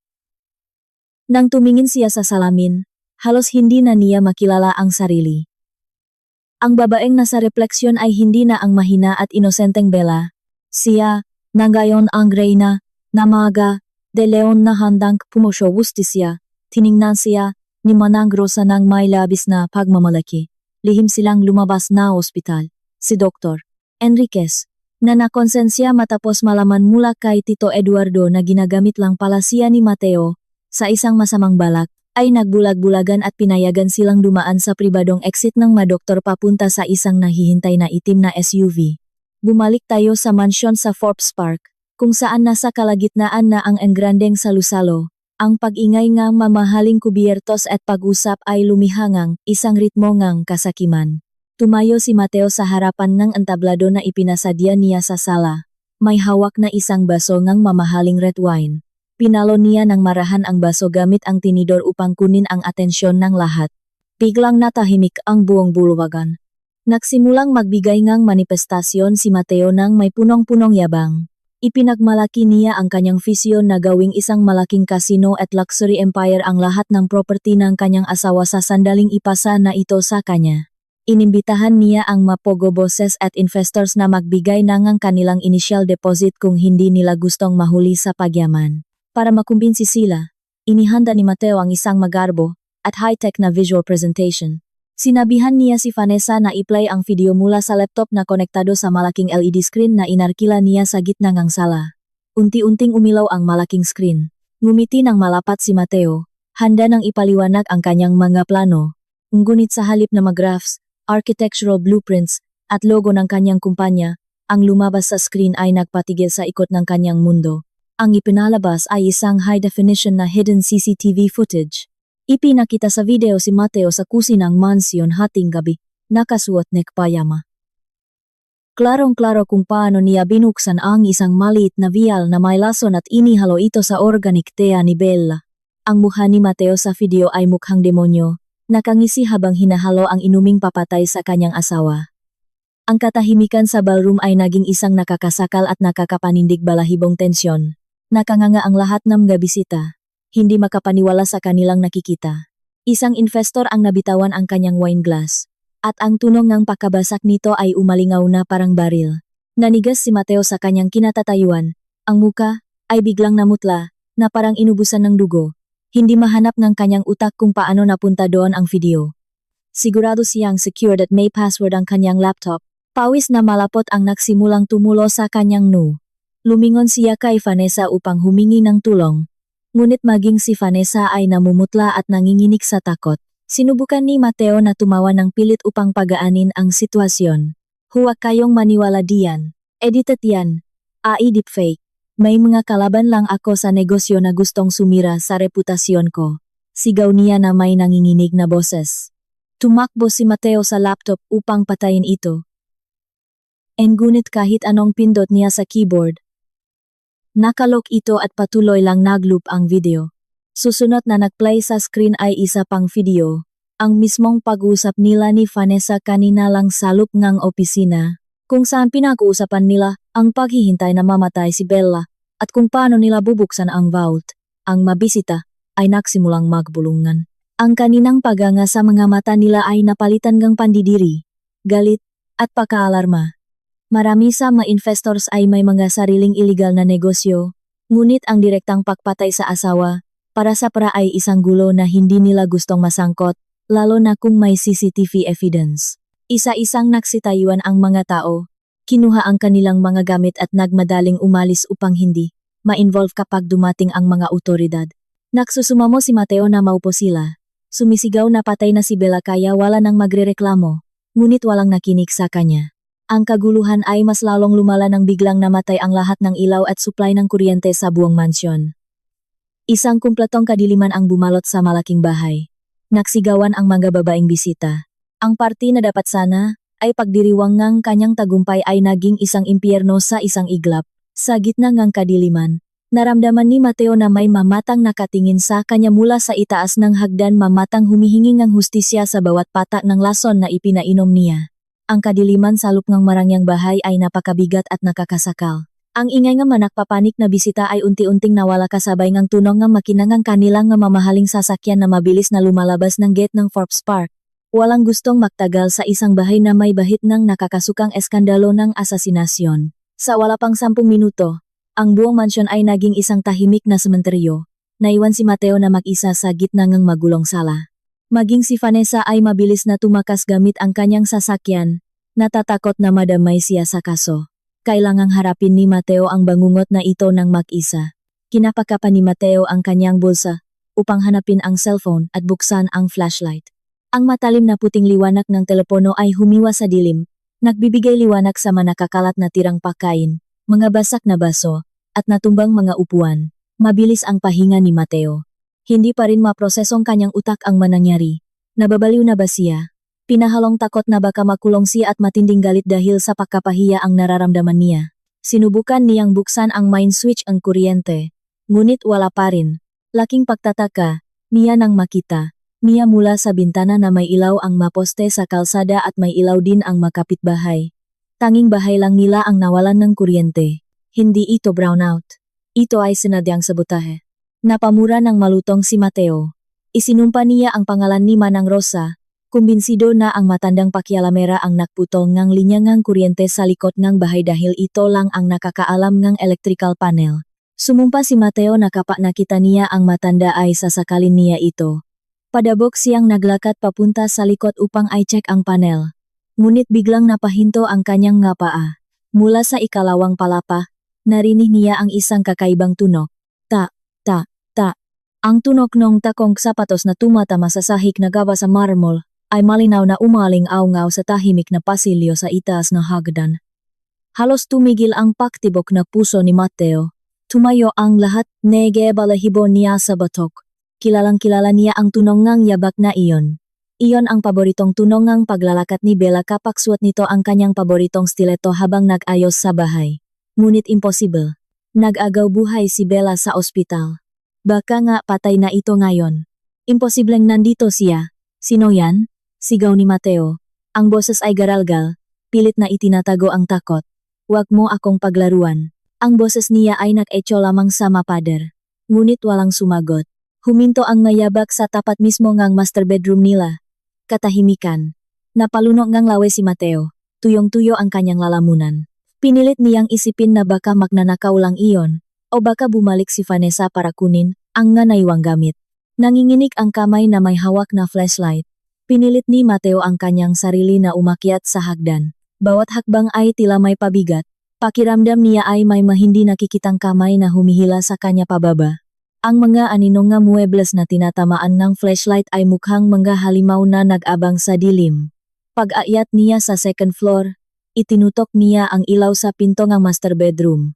[SPEAKER 1] Nang tumingin siya sa salamin, halos hindi na niya makilala ang sarili. Ang babaeng nasa refleksyon ay hindi na ang mahina at inosenteng Bella. Siya, na ngayon ang reyna, na maga, de Leon na handang pumosyo justisya, tiningnan siya, ni Manang Rosa ng may labis na pagmamalaki. Lihim silang lumabas na ospital. Si Dr. Enriquez, na nakonsensya matapos malaman mula kay Tito Eduardo na ginagamit lang pala siya ni Mateo sa isang masamang balak, ay nagbulag-bulagan at pinayagan silang dumaan sa pribadong exit ng madoktor papunta sa isang nahihintay na itim na SUV. Bumalik tayo sa mansyon sa Forbes Park, kung saan nasa kalagitnaan na ang engrandeng salusalo. Ang pag-ingay ngang mamahaling kubiertos at pag-usap ay lumihangang isang ritmo ngang kasakiman. Tumayo si Mateo sa harapan ng entablado na ipinasadya niya sa sala. May hawak na isang baso ngang mamahaling red wine. Pinalo niya ng marahan ang baso gamit ang tinidor upang kunin ang atensyon ng lahat. Biglang natahimik ang buong bulwagan. Nagsimulang magbigay ngang manifestasyon si Mateo ng may punong-punong yabang. Ipinagmalaki niya ang kanyang visyon na gawing isang malaking casino at luxury empire ang lahat ng property ng kanyang asawa sa sandaling ipasa na ito sa kanya. Inimbitahan niya ang mapogo bosses at investors na magbigay ng kanilang initial deposit kung hindi nila gustong mahuli sa pagyaman. Para makumbinsi sila, inihanda ni Mateo ang isang magarbo at high-tech na visual presentation. Sinabihan niya si Vanessa na i-play ang video mula sa laptop na konektado sa malaking LED screen na inarkila niya sa gitna ng sala. Unti-unting umilaw ang malaking screen. Ngumiti ng malapat si Mateo, handa nang ipaliwanag ang kanyang mga plano. Ngunit sa halip na graphs, architectural blueprints, at logo ng kanyang kumpanya, ang lumabas sa screen ay nagpatigil sa ikot ng kanyang mundo. Ang ipinalabas ay isang high-definition na hidden CCTV footage. Ipinakita sa video si Mateo sa kusinang mansyon hating gabi, nakasuot ng payama. Klarong-klaro kung paano niya binuksan ang isang maliit na vial na may lason at inihalo ito sa organic tea ni Bella. Ang mukha ni Mateo sa video ay mukhang demonyo, nakangisi habang hinahalo ang inuming papatay sa kanyang asawa. Ang katahimikan sa ballroom ay naging isang nakakasakal at nakakapanindig balahibong tensyon. Nakanganga ang lahat ng mga bisita. Hindi makapaniwala sa kanilang nakikita. Isang investor ang nabitawan ang kanyang wine glass. At ang tunog ng pagkabasak nito ay umalingaw na parang baril. Nanigas si Mateo sa kanyang kinatatayuan. Ang muka ay biglang namutla na parang inubusan ng dugo. Hindi mahanap ng kanyang utak kung paano napunta doon ang video. Sigurado siyang secured at may password ang kanyang laptop. Pawis na malapot ang nagsimulang tumulo sa kanyang noo. Lumingon siya kay Vanessa upang humingi ng tulong. Ngunit maging si Vanessa ay namumutla at nanginginig sa takot. Sinubukan ni Mateo na tumawa ng pilit upang pagaanin ang sitwasyon. Huwag kayong maniwala diyan. Edited yan. AI deepfake. May mga kalaban lang ako sa negosyo na gustong sumira sa reputasyon ko. Sigaw niya na may nanginginig na boses. Tumakbo si Mateo sa laptop upang patayin ito. Ngunit kahit anong pindot niya sa keyboard, nakalok ito at patuloy lang nagloop ang video. Susunod na nagplay sa screen ay isa pang video. Ang mismong pag-usap nila ni Vanessa kanina lang sa loob ng opisina, kung saan pinag-uusapan nila ang paghihintay na mamatay si Bella at kung paano nila bubuksan ang vault. Ang mabisita ay nagsimulang magbulungan. Ang kaninang paganga sa mga mata nila ay napalitan ng pandidiri, galit, at pagkaalarma. Marami sa mga investors ay may mga sariling iligal na negosyo, ngunit ang direktang pagpatay sa asawa para sa para ay isang gulo na hindi nila gustong masangkot, lalo na kung may CCTV evidence. Isa-isang nagsitayuan ang mga tao, kinuha ang kanilang mga gamit at nagmadaling umalis upang hindi ma-involve kapag dumating ang mga otoridad. Nagsusumamo si Mateo na maupo sila. Sumisigaw na patay na si Bella kaya wala nang magrereklamo, ngunit walang nakinig sa kanya. Ang kaguluhan ay mas lalong lumala nang biglang namatay ang lahat ng ilaw at supply ng kuryente sa buong mansyon. Isang kumpletong kadiliman ang bumalot sa malaking bahay. Nagsigawan ang mga babaeng bisita. Ang party na dapat sana ay pagdiriwang ng kanyang tagumpay ay naging isang impyerno sa isang iglap. Sa gitna ng kadiliman, naramdaman ni Mateo na may mamatang nakatingin sa kanya mula sa itaas ng hagdan, mamatang humihingi ng hustisya sa bawat patak ng lason na ipinainom niya. Ang kadiliman sa loob ng marangyang bahay ay napakabigat at nakakasakal. Ang ingay ng manakpapanik na bisita ay unti-unting nawala kasabay ng tunog ng makina ng kanilang mamahaling sasakyan na mabilis na lumalabas ng gate ng Forbes Park. Walang gustong magtagal sa isang bahay na may bahid ng nakakasukang eskandalo ng asasinasyon. Sa wala pang 10 minuto, ang buong mansyon ay naging isang tahimik na sementeryo. Naiwan si Mateo na mag-isa sa gitna ng magulong sala. Maging si Vanessa ay mabilis na tumakas gamit ang kanyang sasakyan, natatakot na madamay siya sa kaso. Kailangang harapin ni Mateo ang bangungot na ito ng mag-isa. Kinapakapan ni Mateo ang kanyang bulsa upang hanapin ang cellphone at buksan ang flashlight. Ang matalim na puting liwanag ng telepono ay humiwa sa dilim, nagbibigay liwanag sa manakakalat na tirang pagkain, mga basak na baso, at natumbang mga upuan. Mabilis ang pahinga ni Mateo. Hindi pa rin maprosesong kanyang utak ang manangyari. Nababaliw na ba siya? Pinahalong takot na baka makulong siya at matinding galit dahil sa pagkapahiya ang nararamdaman niya. Sinubukan niyang buksan ang main switch ang kuryente, ngunit wala pa rin. Laking pagtataka, niya nang makita niya mula sa bintana na may ilaw ang maposte sa kalsada at may ilaw din ang makapitbahay. Tanging bahay lang nila ang nawalan ng kuryente. Hindi ito brownout. Ito ay sinadyang sabotahe. Napamura ng malutong si Mateo. Isinumpa niya ang pangalan ni Manang Rosa, kumbinsido na ang matandang pakialamera ang nagputol ng linya ng kuryente sa likod ng bahay dahil ito lang ang nakakaalam ng electrical panel. Sumumpa si Mateo na kapag nakita niya ang matanda ay sasakalin niya ito. Padabok siyang naglakad papunta sa likod upang i-check ang panel. Ngunit biglang napahinto ang kanyang nga paa. Mula sa ikalawang palapa, narinig niya ang isang kakaibang tunog. Ta, ta, ta. Ang tunog ng takong sapatos na tumatama sa sahig na gawa sa marmol ay malinaw na umaling-aungaw sa tahimik na pasilyo sa itaas na hagdan. Halos tumigil ang paktibok na puso ni Mateo. Tumayo ang lahat, negebalahibo niya sa batok. Kilalang-kilala niya ang tunog ng yabak na iyon. Iyon ang paboritong tunog ng paglalakat ni Bella kapag suot nito ang kanyang paboritong stiletto habang nag-ayos sa bahay. Ngunit imposible. Nag-agaw buhay si Bella sa ospital. Baka nga patay na ito ngayon. Imposibleng nandito siya. Sino yan? Sigaw ni Mateo. Ang boses ay garalgal, pilit na itinatago ang takot. Huwag mo akong paglaruan. Ang boses niya ay nag-echo lamang sa mapader. Ngunit walang sumagot. Huminto ang mayabak sa tapat mismo ng master bedroom nila. Katahimikan. Napalunok ngang lawe si Mateo. Tuyong-tuyo ang kanyang lalamunan. Pinilit niyang isipin na baka magnanakaw lang iyon, o baka bumalik si Vanessa para kunin ang nga naiwang gamit. Nanginginig ang kamay na may hawak na flashlight. Pinilit ni Mateo ang kanyang sarili na umakyat sa hagdan. Bawat hakbang ay tila may pabigat. Pakiramdam niya ay may mahindi nakikitang kamay na humihila sa kanya pababa. Ang mga aninong nga muebles na tinatamaan ng flashlight ay mukhang mga halimaw na nag-abang sa dilim. Pag-akyat niya sa second floor, itinutok niya ang ilaw sa pinto ng master bedroom.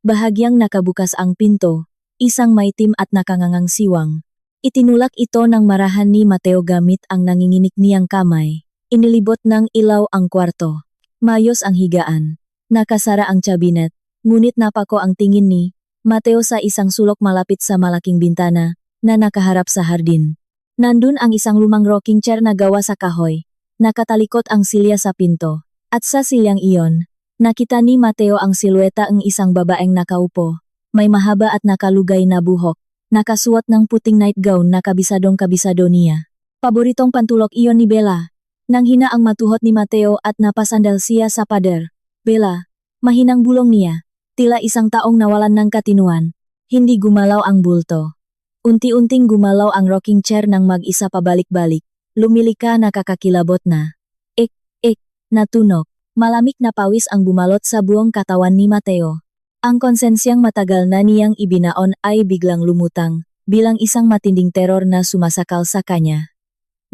[SPEAKER 1] Bahagyang nakabukas ang pinto, isang maitim at nakangangang siwang. Itinulak ito ng marahan ni Mateo gamit ang nanginginik niyang kamay. Inilibot ng ilaw ang kwarto. Mayos ang higaan. Nakasara ang cabinet, ngunit napako ang tingin ni Mateo sa isang sulok malapit sa malaking bintana na nakaharap sa hardin. Nandun ang isang lumang rocking chair na gawa sa kahoy. Nakatalikot ang silya sa pinto. At sa silyang iyon, nakita ni Mateo ang silueta ng isang babaeng nakaupo. May mahaba at nakalugay na buhok. Nakasuot ng puting nightgown na kabisadong-kabisado niya. Paboritong pantulok iyon ni Bella. Nang hina ang matuhot ni Mateo at napasandal siya sa pader. Bella, mahinang bulong niya. Tila isang taong nawalan ng katinuan. Hindi gumalaw ang bulto. Unti-unting gumalaw ang rocking chair ng mag-isa pabalik-balik. Lumilika nakakakilabot na. Natunog. Malamig na pawis ang bumalot sa buong katawan ni Mateo. Ang konsensyang matagal na niyang ibinaon ay biglang lumutang, bilang isang matinding teror na sumasakal sa kanya.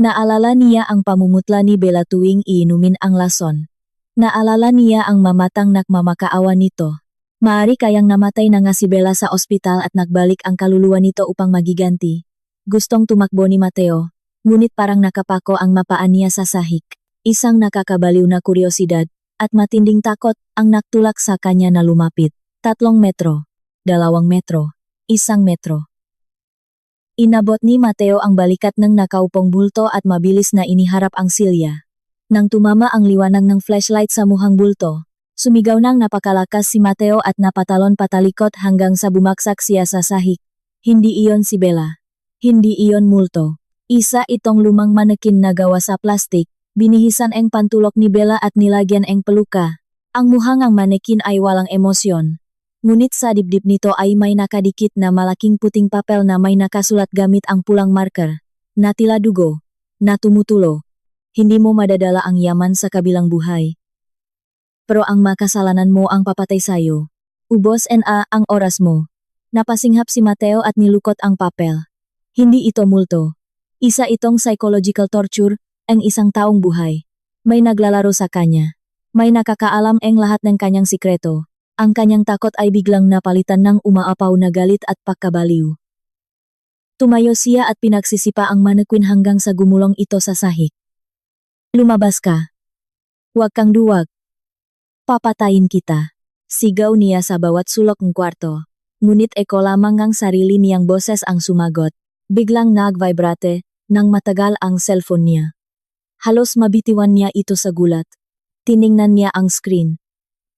[SPEAKER 1] Naalala niya ang pamumutla ni Bella tuwing iinumin ang lason. Naalala niya ang mamatang nagmamakaawa nito. Maari kayang namatay na nga si Bella sa ospital at nagbalik ang kaluluwa nito upang magiganti. Gustong tumakbo ni Mateo, ngunit parang nakapako ang mapaan niya sa sahig. Isang nakakabaliw na kuryosidad at matinding takot ang nagtulak sa kanya na lumapit. 3 metro, 2 metro, 1 metro. Inabot ni Mateo ang balikat ng nakaupong bulto at mabilis na iniharap ang silya. Nang tumama ang liwanag ng flashlight sa muhang bulto, sumigaw ng napakalakas si Mateo at napatalon patalikot hanggang sa bumaksak siya sa sahig. Hindi iyon si Bella. Hindi iyon multo. Isa itong lumang manekin na gawa sa plastik. Binihisan ang pantulok ni Bella at nilagyan ang peluka. Ang muhang ang manekin ay walang emosyon. Ngunit sa dibdib nito ay may nakadikit na malaking puting papel na may nakasulat gamit ang pulang marker. Na tila dugo. Na tumutulo. Hindi mo madadala ang yaman sa kabilang buhay. Pero ang makasalanan mo ang papatay sayo. Ubos na ang oras mo. Napasinghap si Mateo at nilukot ang papel. Hindi ito multo. Isa itong psychological torture. Ang isang taong buhay. May naglalaro sa kanya. May nakakaalam ang lahat ng kanyang sikreto. Ang kanyang takot ay biglang napalitan ng umaapaw na galit at pagkabaliw. Tumayo siya at pinagsisipa ang manekwin hanggang sa gumulong ito sa sahig. Lumabas ka. Huwag kang duwag. Papatayin kita. Sigaw niya sa bawat sulok ng kwarto. Ngunit eko lamang ang sarili niyang boses ang sumagot. Biglang nag-vibrate nang matagal ang cellphone niya. Halos mabitiwan niya ito sa gulat. Tiningnan niya ang screen.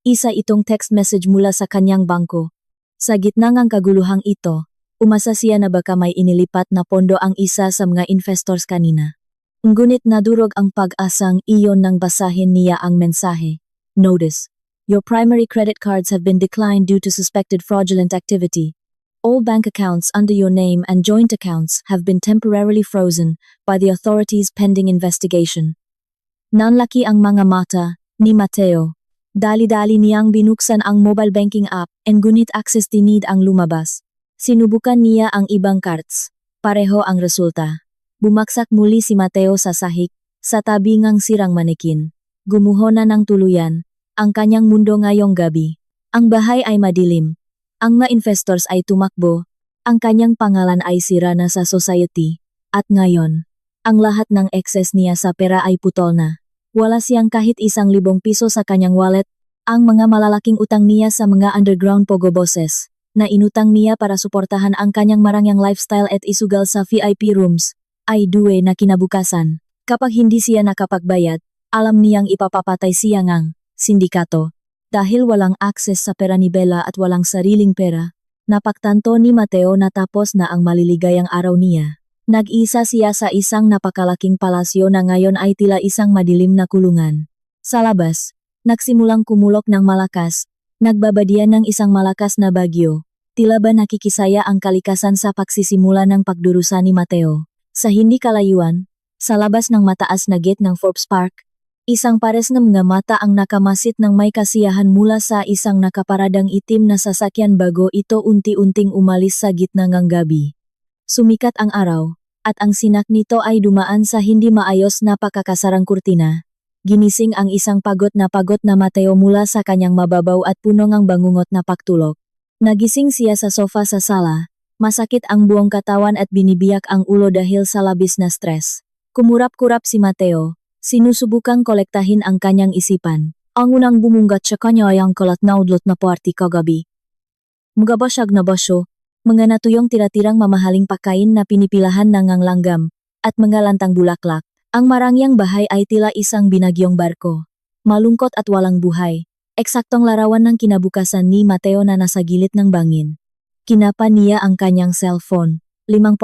[SPEAKER 1] Isa itong text message mula sa kanyang bangko. Sa gitna ng kaguluhang ito, umasa siya na baka may inilipat na pondo ang isa sa mga investors kanina. Ngunit nadurog ang pag-asang iyon nang basahin niya ang mensahe. Notice. Your primary credit cards have been declined due to suspected fraudulent activity. All bank accounts under your name and joint accounts have been temporarily frozen by the authorities pending investigation. Nanlaki ang mga mata ni Mateo. Dali-dali niyang binuksan ang mobile banking app and ngunit access denied ang lumabas. Sinubukan niya ang ibang cards. Pareho ang resulta. Bumaksak muli si Mateo sa sahig, sa tabi ngang sirang manekin. Gumuho na ng tuluyan ang kanyang mundo ngayong gabi. Ang bahay ay madilim. Ang mga investors ay tumakbo, ang kanyang pangalan ay sira na sa society, at ngayon, ang lahat ng excess niya sa pera ay putol na. Wala siyang kahit 1,000 piso sa kanyang wallet, ang mga malalaking utang niya sa mga underground pogo bosses, na inutang niya para suportahan ang kanyang marangyang lifestyle at isugal sa VIP rooms, ay duwe na kinabukasan. Kapag hindi siya nakapagbayad, alam niyang ipapapatay siya ngang sindikato. Dahil walang akses sa pera ni Bella at walang sariling pera, napagtanto ni Mateo na tapos na ang maliligayang araw niya. Nag-isa siya sa isang napakalaking palasyo na ngayon ay tila isang madilim na kulungan. Sa labas, nagsimulang kumulok ng malakas, nagbabadian ng isang malakas na bagyo. Tila ba nakikisaya ang kalikasan sa pagsisimula ng pagdurusa ni Mateo. Sa hindi kalayuan, sa labas ng mataas na gate ng Forbes Park, Isang pares na mga mata ang nakamasit ng may kasiyahan mula sa isang nakaparadang itim na sasakyan bago ito unti-unting umalis sa gitna ng gabi. Sumikat ang araw, at ang sinak nito ay dumaan sa hindi maayos na pakakasarang kurtina. Ginising ang isang pagod na Mateo mula sa kanyang mababaw at puno ng bangungot na pagtulog. Nagising siya sa sofa sa sala, masakit ang buong katawan at binibiyak ang ulo dahil sa labis na stress. Kumurap-kurap si Mateo, sinusubukang kolektahin ang kanyang isipan. Ang unang bumungat sa kanya ay ang kalat na udlot na party kagabi. Mugabasyag na basyo, mga natuyong tira-tirang mamahaling pagkain na pinipilahan ng ang langgam, at mga lantang bulaklak. Ang marangyang bahay ay tila isang binagyong barko. Malungkot at walang buhay. Eksaktong larawan ng kinabukasan ni Mateo na nasa gilid ng bangin. Kinapa niya ang kanyang cellphone. 5%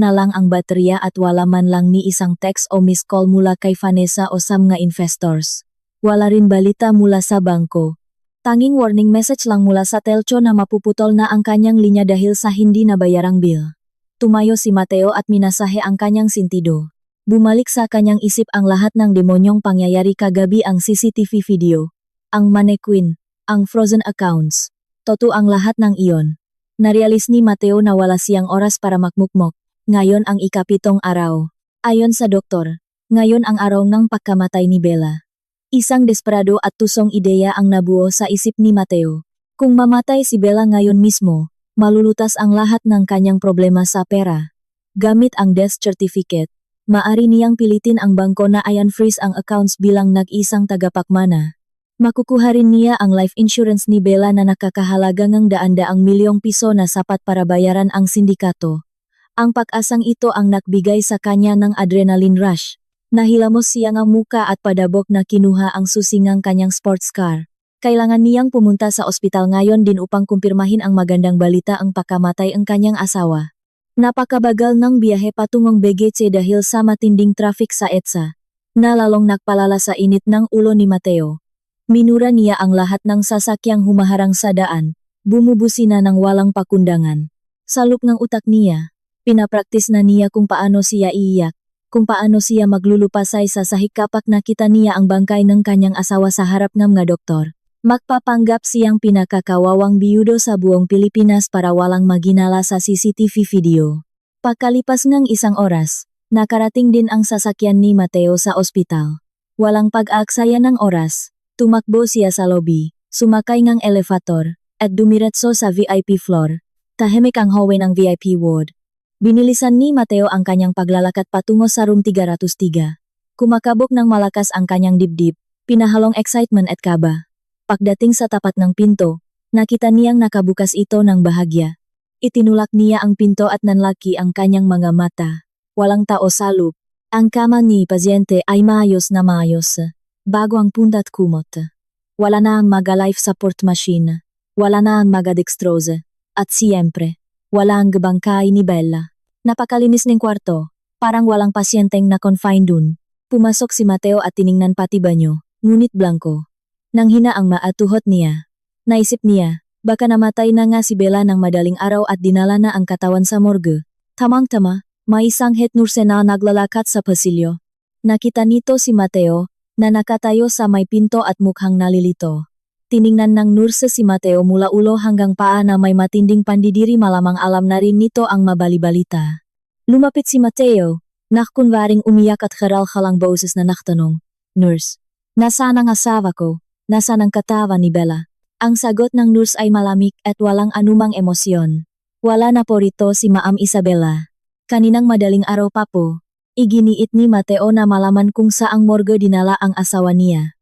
[SPEAKER 1] na lang ang baterya at wala man lang ni isang text o missed call mula kay Vanessa o sa mga investors. Wala rin balita mula sa bangko. Tanging warning message lang mula sa telco na mapuputol na ang kanyang linya dahil sa hindi nabayarang bill. Tumayo si Mateo at minasahe ang kanyang sintido. Bumalik sa kanyang isip ang lahat ng demonyong pangyayari kagabi, ang CCTV video, ang mannequin, ang frozen accounts. Totoo ang lahat ng iyon. Narealis ni Mateo na wala siyang oras para magmukmok. Ngayon ang ikapitong araw. Ayon sa doktor, ngayon ang araw ng pagkamatay ni Bella. Isang desperado at tusong ideya ang nabuo sa isip ni Mateo. Kung mamatay si Bella ngayon mismo, malulutas ang lahat ng kanyang problema sa pera. Gamit ang death certificate, maari niyang pilitin ang bangko na i-unfreeze ang accounts bilang nag-isang tagapakmana. Makukuha rin niya ang life insurance ni Bella na nakakahalaga ng daan-daang milyong piso na sapat para bayaran ang sindikato. Ang pag-asang ito ang nagbigay sa kanya ng adrenaline rush. Nahilamos siya ng muka at padabok na kinuha ang susi ng kanyang sports car. Kailangan niyang pumunta sa ospital ngayon din upang kumpirmahin ang magandang balita ang pagkamatay ang kanyang asawa. Napakabagal ng biyahe patungong Begece dahil sa matinding traffic sa EDSA, na lalong nagpalala sa init ng ulo ni Mateo. Minura niya ang lahat ng sasakyang humaharang sa daan, bumubusina ng walang pakundangan. Sa loob ng utak niya, pinapraktis na niya kung paano siya iiyak, kung paano siya maglulupasay sa sahig kapag nakita niya ang bangkay ng kanyang asawa sa harap ng mga doktor. Magpapanggap siyang pinakakawawang biyudo sa buong Pilipinas para walang maginala sa CCTV video. Pagkalipas ng isang oras, nakarating din ang sasakyan ni Mateo sa ospital. Walang pag-aaksaya ng oras, tumakbo siya sa lobby, sumakay ng elevator, at dumiretso sa VIP floor. Tahimik ang hallway ng VIP ward. Binilisan ni Mateo ang kanyang paglalakad patungo sa room 303. Kumakabog ng malakas ang kanyang dibdib, pinahalong excitement at kaba. Pagdating sa tapat ng pinto, nakita niyang nakabukas ito ng bahagya. Itinulak niya ang pinto at nanlaki ang kanyang mga mata. Walang tao sa loob. Ang kama ni pasyente ay maayos na maayos. Bago ang puntat kumot. Wala na ang mga life support machine. Wala na ang mga dextrose. At siyempre, wala ang bangkay ni Bella. Napakalinis ng kwarto. Parang walang pasyenteng na-confine dun. Pumasok si Mateo at tiningnan pati banyo, ngunit blanco. Nang hina ang maatuhot niya. Naisip niya, baka namatay na nga si Bella ng madaling araw at dinala na ang katawan sa morgue. Tamang-tama, may isang head nurse na naglalakat sa pasilyo. Nakita nito si Mateo, na nakatayo sa may pinto at mukhang nalilito. Tiningnan ng nurse si Mateo mula ulo hanggang paa na may matinding pandidiri, malamang alam na rin nito ang mabalibalita. Lumapit si Mateo, nakunwaring umiyak at karal-kalang boses na nagtanong, "Nurse, nasaan ang asawa ko? Nasaan ang katawan ni Bella?" Ang sagot ng nurse ay malamig at walang anumang emosyon. "Wala na po rito si Ma'am Isabella. Kaninang madaling araw pa po." Iginiit ni Mateo na malaman kung saang morgue dinala ang asawa niya.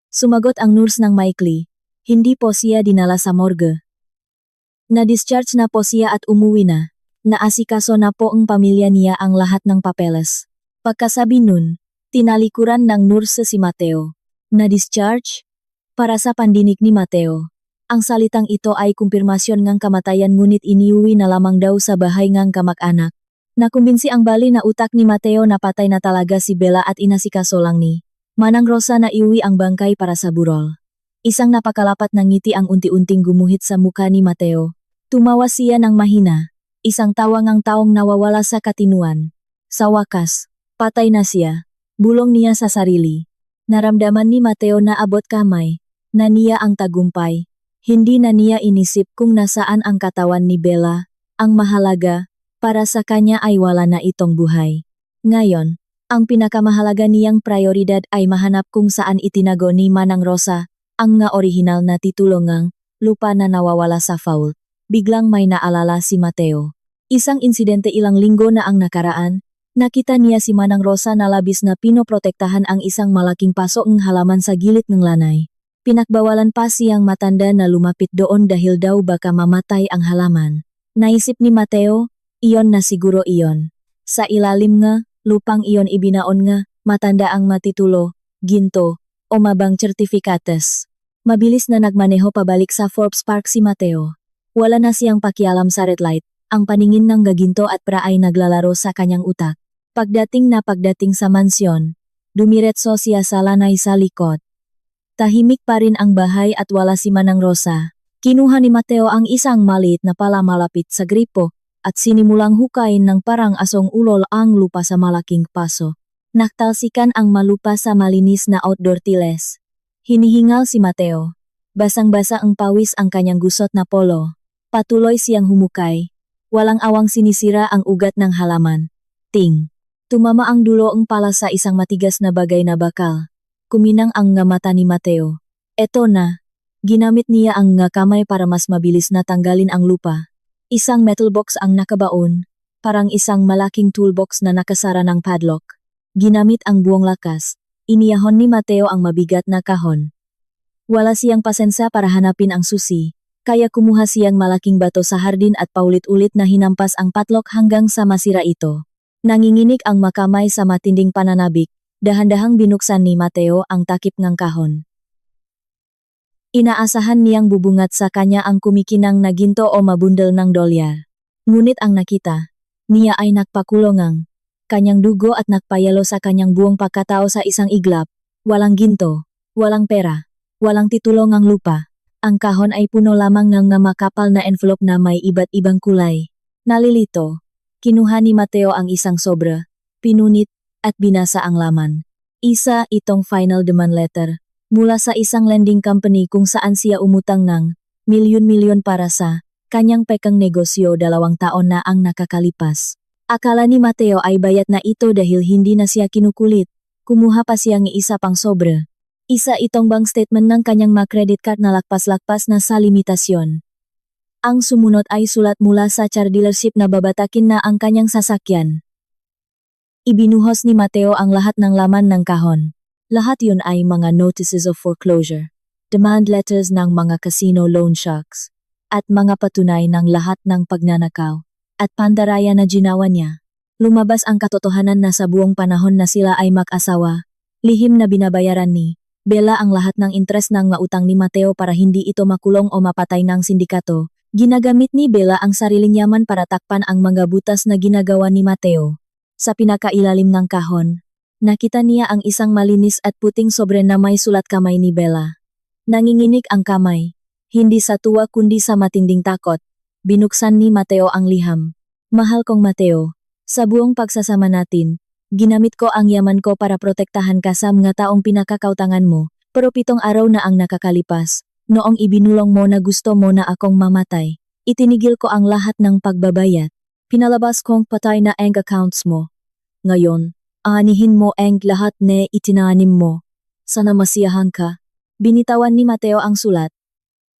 [SPEAKER 1] Sumagot ang nurse ng maikli, "Hindi po siya dinala sa morgue. Na-discharge na po siya at umuwi na. Naasikaso na po ang pamilya niya ang lahat ng papeles." Pagkasabi nun, tinalikuran ng nurse si Mateo. Na-discharge? Para sa pandinig ni Mateo, ang salitang ito ay kumpirmasyon ng kamatayan, ngunit iniuwi na lamang daw sa bahay ng kamag-anak. Nakumbinsi ang bali na utak ni Mateo na patay na talaga si Bella at inasikaso lang ni Manang Rosa na iuwi ang bangkay para sa burol. Isang napakalapat na ngiti ang unti-unting gumuhit sa muka ni Mateo. Tumawa siya ng mahina, isang tawang ang taong nawawala sa katinuan. Sa wakas, patay na siya, bulong niya sa sarili. Naramdaman ni Mateo na abot kamay, na niya ang tagumpay. Hindi na niya inisip kung nasaan ang katawan ni Bella. Ang mahalaga, para sa kanya ay wala na itong buhay. Ngayon, ang pinakamahalaga niyang prioridad ay mahanap kung saan itinago ni Manang Rosa, ang nga orihinal na titulo ngang lupa na nawawala sa fault. Biglang may naalala si Mateo. Isang insidente ilang linggo na ang nakaraan, nakita niya si Manang Rosa na labis na pinoprotektahan ang isang malaking paso ng halaman sa gilid ng lanay. Pinakbawalan pa siyang matanda na lumapit doon dahil daw baka mamatay ang halaman. Naisip ni Mateo, iyon na siguro iyon. Sa ilalim nga, lupang iyon ibinaon nga, matanda ang matitulo, ginto, o mabang sertifikates. Mabilis na nagmaneho pabalik sa Forbes Park si Mateo. Wala na siyang pakialam sa red light, ang paningin ng gaginto at pra ay naglalaro sa kanyang utak. Pagdating sa mansyon, dumiretso siya sa lanay sa likod. Tahimik pa rin ang bahay at wala si Manang Rosa. Kinuha ni Mateo ang isang maliit na pala malapit sa gripo at sinimulang hukayin ng parang asong ulol ang lupa sa malaking paso. Naktalsikan ang malupa sa malinis na outdoor tiles. Hinihingal si Mateo. Basang-basa ang pawis ang kanyang gusot na polo. Patuloy siyang humukay. Walang awang sinisira ang ugat ng halaman. Ting. Tumama ang dulo ang pala sa isang matigas na bagay na bakal. Kuminang ang nga mata ni Mateo. Eto na. Ginamit niya ang nga kamay para mas mabilis na tanggalin ang lupa. Isang metal box ang nakabaon, parang isang malaking toolbox na nakasara ng padlock. Ginamit ang buong lakas. Iniyahon ni Mateo ang mabigat na kahon. Wala siyang pasensya para hanapin ang susi. Kaya kumuha siyang malaking bato sa hardin at paulit-ulit na hinampas ang padlock hanggang sa masira ito. Nanginginig ang makamay sa matinding pananabik, dahan-dahang binuksan ni Mateo ang takip ng kahon. Inaasahan niyang bubungat sa kanya ang kumikinang na ginto o mabundel ng dolyar. Ngunit ang nakita, niya ay nagpakulongang, kanyang dugo at nagpayalo sa kanyang buong pagkatao sa isang iglap, walang ginto, walang pera, walang titulong ang lupa. Ang kahon ay puno lamang ng makapal na envelope na may iba't ibang kulay. Nalilito, kinuha ni Mateo ang isang sobra, pinunit, at binasa ang laman. Isa itong final demand letter, mula sa isang lending company kung saan siya umutang ng milyon-milyon para sa kanyang pekang negosyo 2 taon na ang nakakalipas. Akala ni Mateo ay bayat na ito dahil hindi na siya kinukulit. Kumuha pa siya ng isa pang sobra. Isa itong bank statement ng kanyang mga credit card na lakpas-lakpas na sa limitasyon. Ang sumunod ay sulat mula sa car dealership na babatakin na ang kanyang sasakyan. Ibinuhos ni Mateo ang lahat ng laman ng kahon. Lahat yun ay mga notices of foreclosure, demand letters ng mga casino loan sharks, at mga patunay ng lahat ng pagnanakaw at pandaraya na ginawa niya. Lumabas ang katotohanan na sa buong panahon na sila ay mag-asawa, lihim na binabayaran ni Bella ang lahat ng interes ng mautang ni Mateo para hindi ito makulong o mapatay ng sindikato. Ginagamit ni Bella ang sariling yaman para takpan ang mga butas na ginagawa ni Mateo. Sa pinakailalim ng kahon, nakita niya ang isang malinis at puting sobre na may sulat kamay ni Bella. Nanginginig ang kamay, hindi sa tuwa kundi sa matinding takot. Binuksan ni Mateo ang liham. Mahal kong Mateo, sa buong pagsasama natin, ginamit ko ang yaman ko para protektahan ka sa mga taong pinakakautangan mo, pero 7 araw na ang nakakalipas. Noong ibinulong mo na gusto mo na akong mamatay, itinigil ko ang lahat ng pagbabayad. Pinalabas kong patay na ang accounts mo. Ngayon, anihin mo ang lahat na itinanim mo. Sana masiyahan ka. Binitawan ni Mateo ang sulat.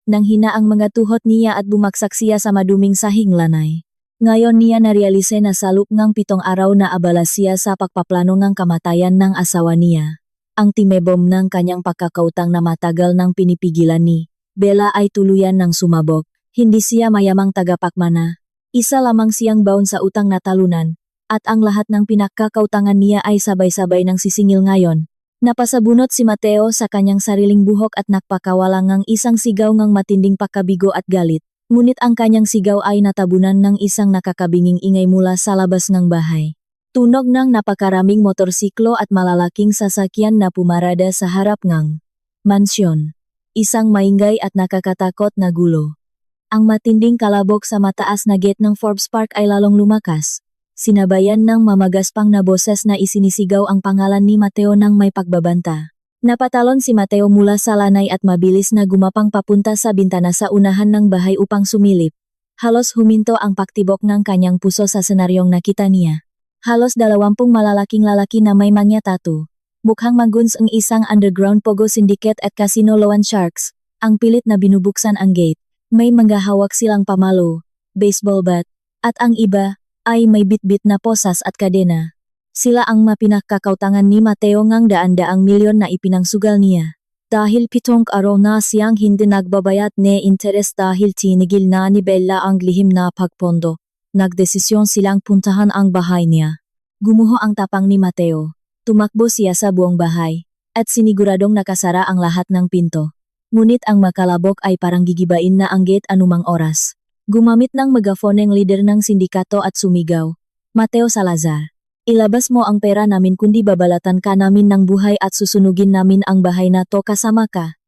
[SPEAKER 1] Nang hina ang mga tuhod niya at bumagsak siya sa maduming sahing lanay. Ngayon niya narealise na sa loob ng 7 araw na abala siya sa pagpaplano ng kamatayan ng asawa niya. Ang timebom ng kanyang pagkakautang na matagal nang pinipigilan ni Bella ay tuluyan ng sumabog. Hindi siya mayamang tagapakmana. Isa lamang siyang baon sa utang na talunan, at ang lahat ng pinagkakautangan niya ay sabay-sabay ng sisingil ngayon. Napasabunot si Mateo sa kanyang sariling buhok at nagpakawalang ng isang sigaw ng matinding pagkabigo at galit. Ngunit ang kanyang sigaw ay natabunan ng isang nakakabinging ingay mula sa labas ng bahay. Tunog ng napakaraming motorsiklo at malalaking sasakyan na pumarada sa harap ng mansyon. Isang maingay at nakakatakot na gulo. Ang matinding kalabog sa mataas na gate ng Forbes Park ay lalong lumakas. Sinabayan ng mamagaspang na boses na isinisigaw ang pangalan ni Mateo ng may pagbabanta. Napatalon si Mateo mula sa lanay at mabilis na gumapang papunta sa bintana sa unahan ng bahay upang sumilip. Halos huminto ang paktibok ng kanyang puso sa senaryong nakita niya. Halos 20 malalaking lalaki na may mga tattoo. Mukhang maguns ang isang underground pogo syndicate at casino loan sharks. Ang pilit na binubuksan ang gate. May manggahawak silang pamalo, baseball bat, at ang iba ay may bitbit na posas at kadena. Sila ang mapinagkakautangan ni Mateo ngang daan-daang milyon na ipinangsugal niya. Dahil 7 araw na siyang hindi nagbabayad ne interes dahil tinigil na ni Bella ang lihim na pagpondo. Nagdesisyon silang puntahan ang bahay niya. Gumuho ang tapang ni Mateo. Tumakbo siya sa buong bahay, at siniguradong nakasara ang lahat ng pinto. Ngunit ang makalabok ay parang gigibain na ang gate anumang oras. Gumamit ng megaphone ang leader ng sindikato at sumigaw, "Mateo Salazar, ilabas mo ang pera namin kundi babalatan ka namin ng buhay at susunugin namin ang bahay na to kasama ka."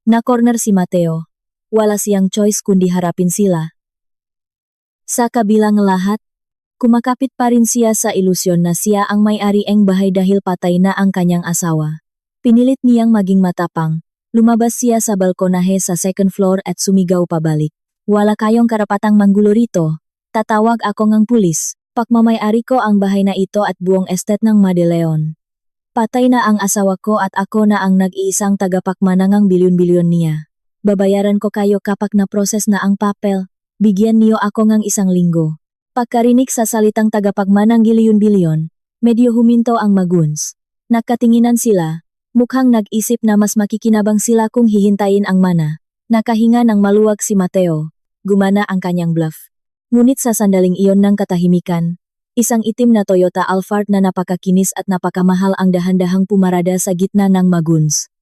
[SPEAKER 1] Na-corner si Mateo. Wala siyang choice kundi harapin sila. Sa kabilang lahat, kumakapit pa rin siya sa ilusyon na siya ang may-ari ng bahay dahil patay na ang kanyang asawa. Pinilit niyang maging matapang. Lumabas siya sa balkonahe sa second floor at sumigaw pabalik. "Wala kayong karapatang manggulo rito. Tatawag ako ng pulis. Pagmamay-ari ko ang bahay na ito at buong estate ng Madeleon. Patay na ang asawa ko at ako na ang nag-iisang tagapakmana ng bilyon-bilyon niya. Babayaran ko kayo kapag na-process na ang papel. Bigyan niyo ako ng 1 linggo." Pagkarinig sa salitang tagapagmanang bilyon-bilyon, medyo huminto ang maguns. Nagkatinginan sila, mukhang nag-isip na mas makikinabang sila kung hihintayin ang mana. Nakahinga ng maluwag si Mateo. Gumana ang kanyang bluff. Ngunit sa sandaling iyon ng katahimikan, isang itim na Toyota Alphard na napakakinis at napakamahal ang dahan-dahang pumarada sa gitna ng maguns.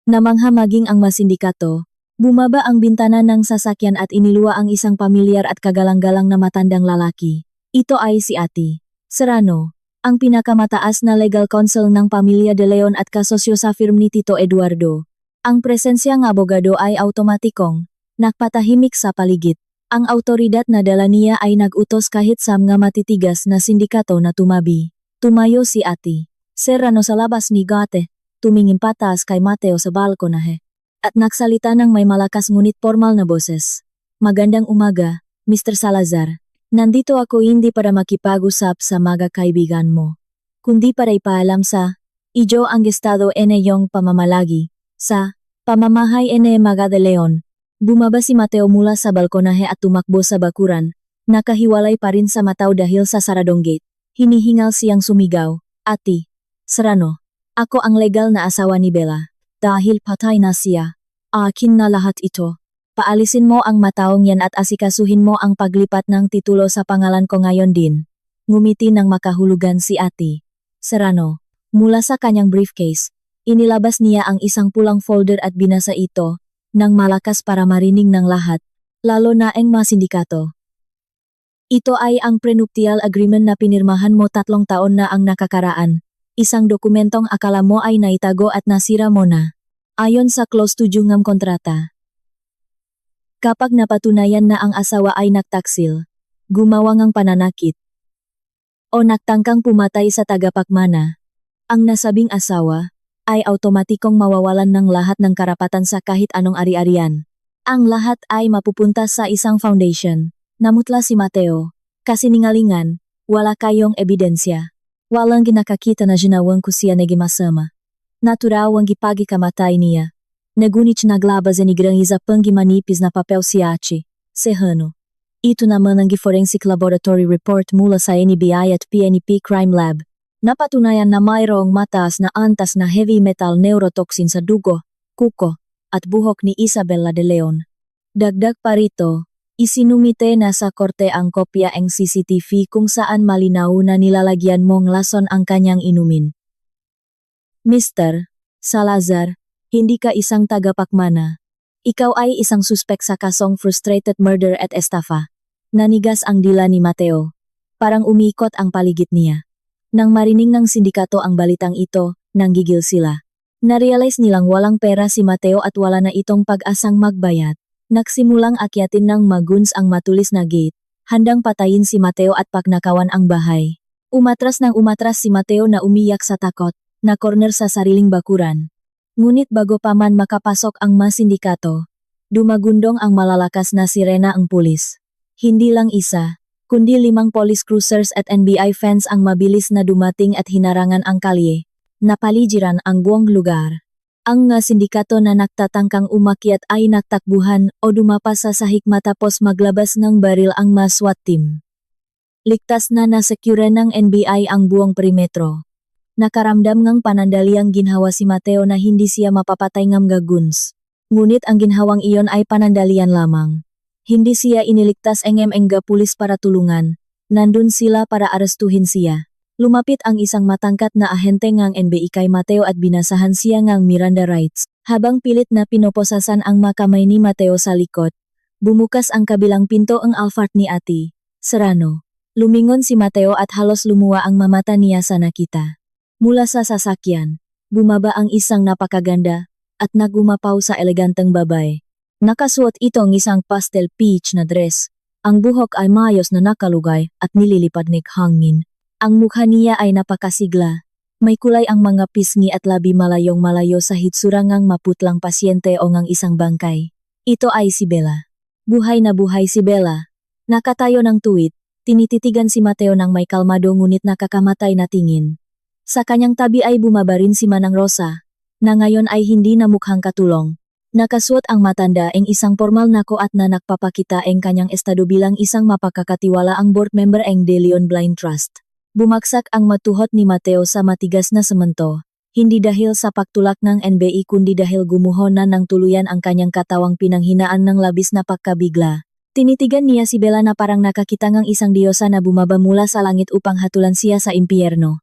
[SPEAKER 1] Namangha maging ang masindikato, bumaba ang bintana ng sasakyan at iniluwa ang isang pamilyar at kagalang-galang na matandang lalaki. Ito ay si Ati Serrano, ang pinakamataas na legal counsel ng pamilya De Leon at kasosyo sa firm ni Tito Eduardo. Ang presensya ng abogado ay automatikong nagpatahimik sa paligid. Ang autoridad na dala niya ay nag-utos kahit sa mga matitigas na sindikato na tumabi. Tumayo si Ati Serrano sa labas ni Gate, tumingin patas kay Mateo sa balkonahe, at nagsalita ng may malakas ngunit formal na boses. "Magandang umaga, Mr. Salazar. Nandito ako hindi para makipag-usap sa mga kaibigan mo, kundi para ipaalam sa iyo ang estado ene iyong pamamalagi sa pamamahay ene mga De Leon." Bumaba si Mateo mula sa balkonahe at tumakbo sa bakuran. Nakahiwalay pa rin sa mataw dahil sa saradong gate. Hinihingal siyang sumigaw, "Ati Serrano, ako ang legal na asawa ni Bella. Dahil patay na siya, akin na lahat ito. Paalisin mo ang mataong yan at asikasuhin mo ang paglipat ng titulo sa pangalan ko ngayon din." Ngumiti ng makahulugan si Ati Serrano. Mula sa kanyang briefcase, inilabas niya ang isang pulang folder at binasa ito nang malakas para marinig ng lahat, lalo na ang mga sindikato. "Ito ay ang prenuptial agreement na pinirmahan mo 3 taon na ang nakakaraan. Isang dokumentong akala mo ay naitago at nasira mo na. Ayon sa clause 7 ng kontrata. Kapag napatunayan na ang asawa ay nagtaksil, gumawa ng pananakit, o nagtangkang pumatay sa tagapakmana, ang nasabing asawa ay automatikong mawawalan ng lahat ng karapatan sa kahit anong ari-arian. Ang lahat ay mapupunta sa isang foundation." Namutla si Mateo. "Kasiningalingan, wala kayong ebidensya. Walang ginakakita na ginawang ko siya nagimasama. Natural ang gipagikamatay niya. Nagunit naglabas ni Granhiza panggimanipis na papel si Achi Serrano. Ito naman ang forensic laboratory report mula sa NBI at PNP Crime Lab. Napatunayan na mayroong mataas na antas na heavy metal neurotoxin sa dugo, kuko, at buhok ni Isabella De Leon. Dagdag pa rito, isinumite na sa korte ang kopya ng CCTV kung saan malinaw na nilalagyan mong lason ang kanyang inumin. Mr. Salazar, hindi ka isang tagapakmana. Ikaw ay isang suspek sa kasong frustrated murder at estafa." Nanigas ang dila ni Mateo. Parang umiikot ang paligid niya. Nang marinig ng sindikato ang balitang ito, nanggigil sila. Narealize nilang walang pera si Mateo at wala na itong pag-asang magbayad. Nagsimulang akyatin ng maguns ang matulis na gate, handang patayin si Mateo at pagnakawan ang bahay. Umatras si Mateo na umiyak sa takot, na corner sa sariling bakuran. Ngunit bago pa man makapasok ang mga sindikato, dumagundong ang malalakas na sirena ang pulis. Hindi lang isa, kundi 5 police cruisers at NBI fans ang mabilis na dumating at hinarangan ang kalye. Napaligiran ang buong lugar. Ang mga sindikato na nagtatangkang umakyat ay nagtakbuhan o dumapas sa sahig matapos maglabas ng baril ang mga SWAT team. Ligtas na nasekure ng NBI ang buong perimetro. Nakaramdam ngang panandaliang ginhawa si Mateo na hindi siya mapapatay ng guns. Ngunit ang ginhawang iyon ay panandalian lamang. Hindi siya iniligtas ng pulis para tulungan. Nandun sila para arestuhin siya. Lumapit ang isang matangkat na ahente ng NBI kay Mateo at binasahan siya ng Miranda rights. Habang pilit na pinoposasan ang makamay ni Mateo sa likod, bumukas ang kabilang pinto ang Alphard ni Ati Serrano. Lumingon si Mateo at halos lumuwa ang mamata niya sa nakita. Mula sa sasakyan, bumaba ang isang napakaganda at nagumapaw sa eleganteng babae. Nakasuot itong isang pastel peach na dress. Ang buhok ay maayos na nakalugay at nililipad ng hangin. Ang mukha niya ay napakasigla. May kulay ang mga pisngi at labi malayong malayo sa hitsura ngang maputlang pasyente o ngang isang bangkay. Ito ay si Bella. Buhay na buhay si Bella. Nakatayo ng tuwid, tinititigan si Mateo ng may kalmado ngunit nakakamatay na tingin. Sa kanyang tabi ay bumaba rin si Manang Rosa, na ngayon ay hindi na mukhang katulong. Nakasuot ang matanda ang isang formal na koat na nagpapakita ang kanyang estado bilang isang mapakakatiwala ang board member ng De Leon Blind Trust. Bumagsak ang matuhot ni Mateo sa matigas na semento, hindi dahil sa pagtulak ng NBI kundi dahil gumuho na ng tuluyan ang kanyang katawang pinanghinaan ng labis na pagkabigla. Tinitigan niya si Bella na parang nakakita ng isang diyosa na bumaba mula sa langit upang hatulan siya sa impyerno.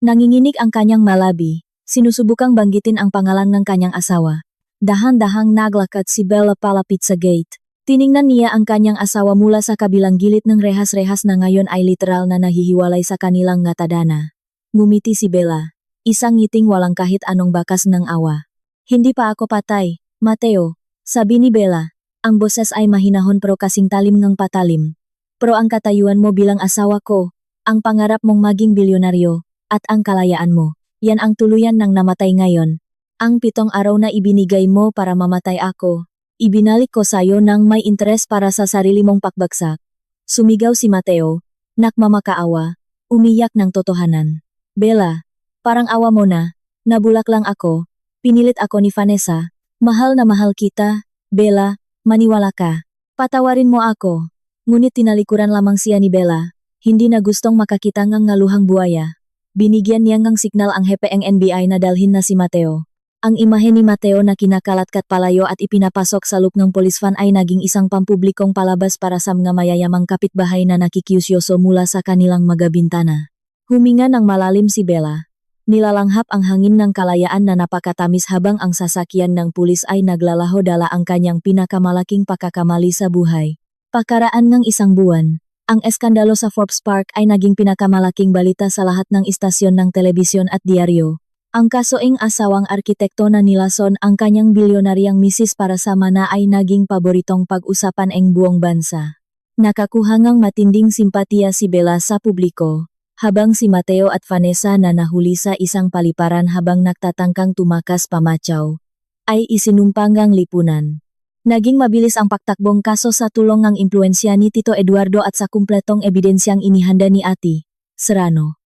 [SPEAKER 1] Nanginginig ang kanyang malabi, sinusubukang banggitin ang pangalan ng kanyang asawa. Dahan-dahang naglakad si Bella palapit sa gate. Tiningnan niya ang kanyang asawa mula sa kabilang gilid ng rehas-rehas na ngayon ay literal na nahihiwalay sa kanilang ngatadana. Ngumiti si Bella, isang ngiting walang kahit anong bakas ng awa. Hindi pa ako patay, Mateo, sabi ni Bella. Ang boses ay mahinahon pero kasing talim ng patalim. Pero ang katayuan mo bilang asawa ko, ang pangarap mong maging bilyonaryo, at ang kalayaan mo, yan ang tuluyan ng namatay ngayon. Ang 7 araw na ibinigay mo para mamatay ako, ibinalik ko sayo ng may interes para sa sarili mong pakbagsak. Sumigaw si Mateo, nakmamakaawa, umiyak ng totohanan. Bella, parang awa mo na, nabulak lang ako, pinilit ako ni Vanessa, mahal na mahal kita, Bella, maniwala ka. Patawarin mo ako. Ngunit tinalikuran lamang siya ni Bella, hindi na gustong makakita ng ngaluhang buhaya. Binigyan niya ng signal ang hepe ng NBI na dalhin na si Mateo. Ang imahe ni Mateo na kinakalatkat palayo at ipinapasok sa loop ng police van ay naging isang pampublikong palabas para sa mga mayayamang kapitbahay na nakikiusyoso mula sa kanilang mga bintana. Huminga ng malalim si Bella. Nilalanghap ang hangin ng kalayaan na napakatamis habang ang sasakyan ng pulis ay naglalaho dala ang kanyang pinakamalaking pagkakamali sa buhay. Pakaraan ng isang buwan, ang eskandalo sa Forbes Park ay naging pinakamalaking balita sa lahat ng istasyon ng telebisyon at diaryo. Ang kasoing asawang arkitekto na nilason ang kanyang bilyonaryang misis para sa mana ay naging paboritong pag-usapan ng buong bansa. Nakakuha ngang matinding simpatiya si Bella sa publiko, habang si Mateo at Vanessa na nahuli sa isang paliparan habang nagtatangkang tumakas pamatyaw, ay isinumpang lipunan. Naging mabilis ang pagtakbong kaso sa tulong ng impluensya ni Tito Eduardo at sa kumpletong ebidensyang inihanda ni Ati Serrano.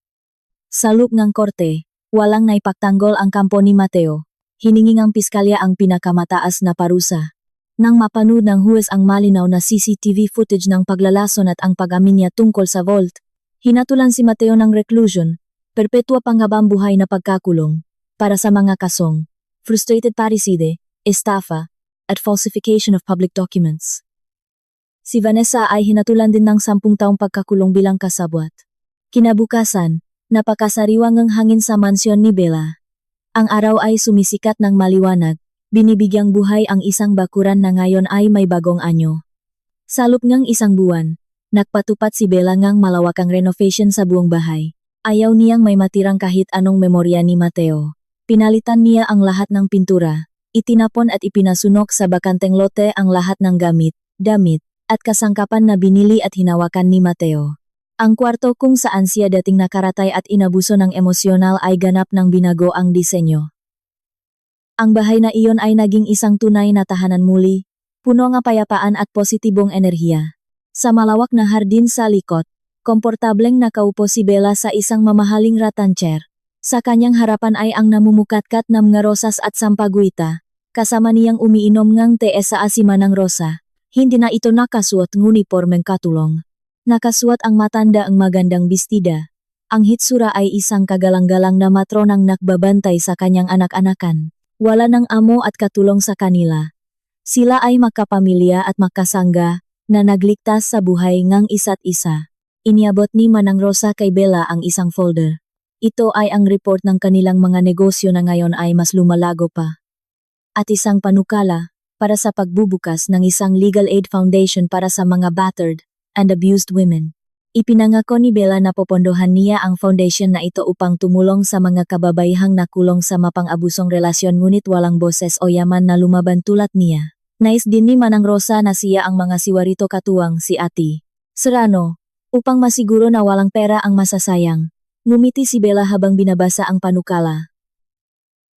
[SPEAKER 1] Sa loob ng korte, walang naipagtanggol ang kampo ni Mateo. Hiningi ng piskalya ang pinakamataas na parusa. Nang mapanood ng huwes ang malinaw na CCTV footage ng paglalason at ang pag-amin niya tungkol sa vault, hinatulan si Mateo ng reclusion, perpetua panghabang buhay na pagkakulong, para sa mga kasong frustrated parricide, estafa, at falsification of public documents. Si Vanessa ay hinatulan din ng 10 taong pagkakulong bilang kasabwat. Kinabukasan, napakasariwang ang hangin sa mansyon ni Bella. Ang araw ay sumisikat ng maliwanag, binibigyang buhay ang isang bakuran na ngayon ay may bagong anyo. Sa loob ng isang buwan, nagpatupad si Bella ngang malawakang renovation sa buong bahay. Ayaw niyang may matirang kahit anong memorya ni Mateo. Pinalitan niya ang lahat ng pintura. Itinapon at ipinasunok sa bakanteng lote ang lahat ng gamit, damit, at kasangkapan na binili at hinawakan ni Mateo. Ang kwarto kung saan siya dating nakaratay at inabuso ng emosyonal ay ganap ng binago ang disenyo. Ang bahay na iyon ay naging isang tunay na tahanan muli, puno ng kapayapaan at positibong enerhiya. Sa malawak na hardin sa likod, komportableng nakaupo si Bella sa isang mamahaling rattan chair. Sa kanyang harapan ay ang namumukatkat na mga rosas at sampaguita, kasama niyang umiinom ng tee sa asiman ng rosa. Hindi na ito nakasuot ng unipormeng katulong. Nakasuot ang matanda ang magandang bestida. Ang hitsura ay isang kagalang-galang na matronang nakbabantay sa kanyang anak-anakan. Wala ng amo at katulong sa kanila. Sila ay magkapamilya at magkasangga na nagligtas sa buhay ng isa't isa. Iniabot ni Manang Rosa kay Bella ang isang folder. Ito ay ang report ng kanilang mga negosyo na ngayon ay mas lumalago pa. At isang panukala para sa pagbubukas ng isang legal aid foundation para sa mga battered and abused women. Ipinangako ni Bella na popondohan niya ang foundation na ito upang tumulong sa mga kababaihang nakulong sa mapang-abusong relasyon ngunit walang boses o yaman na lumaban tulad niya. Nais din ni Manang Rosa na siya ang mga siwarito katuwang si Ate Serrano, upang masiguro na walang pera ang masasayang. Ngumiti si Bella habang binabasa ang panukala.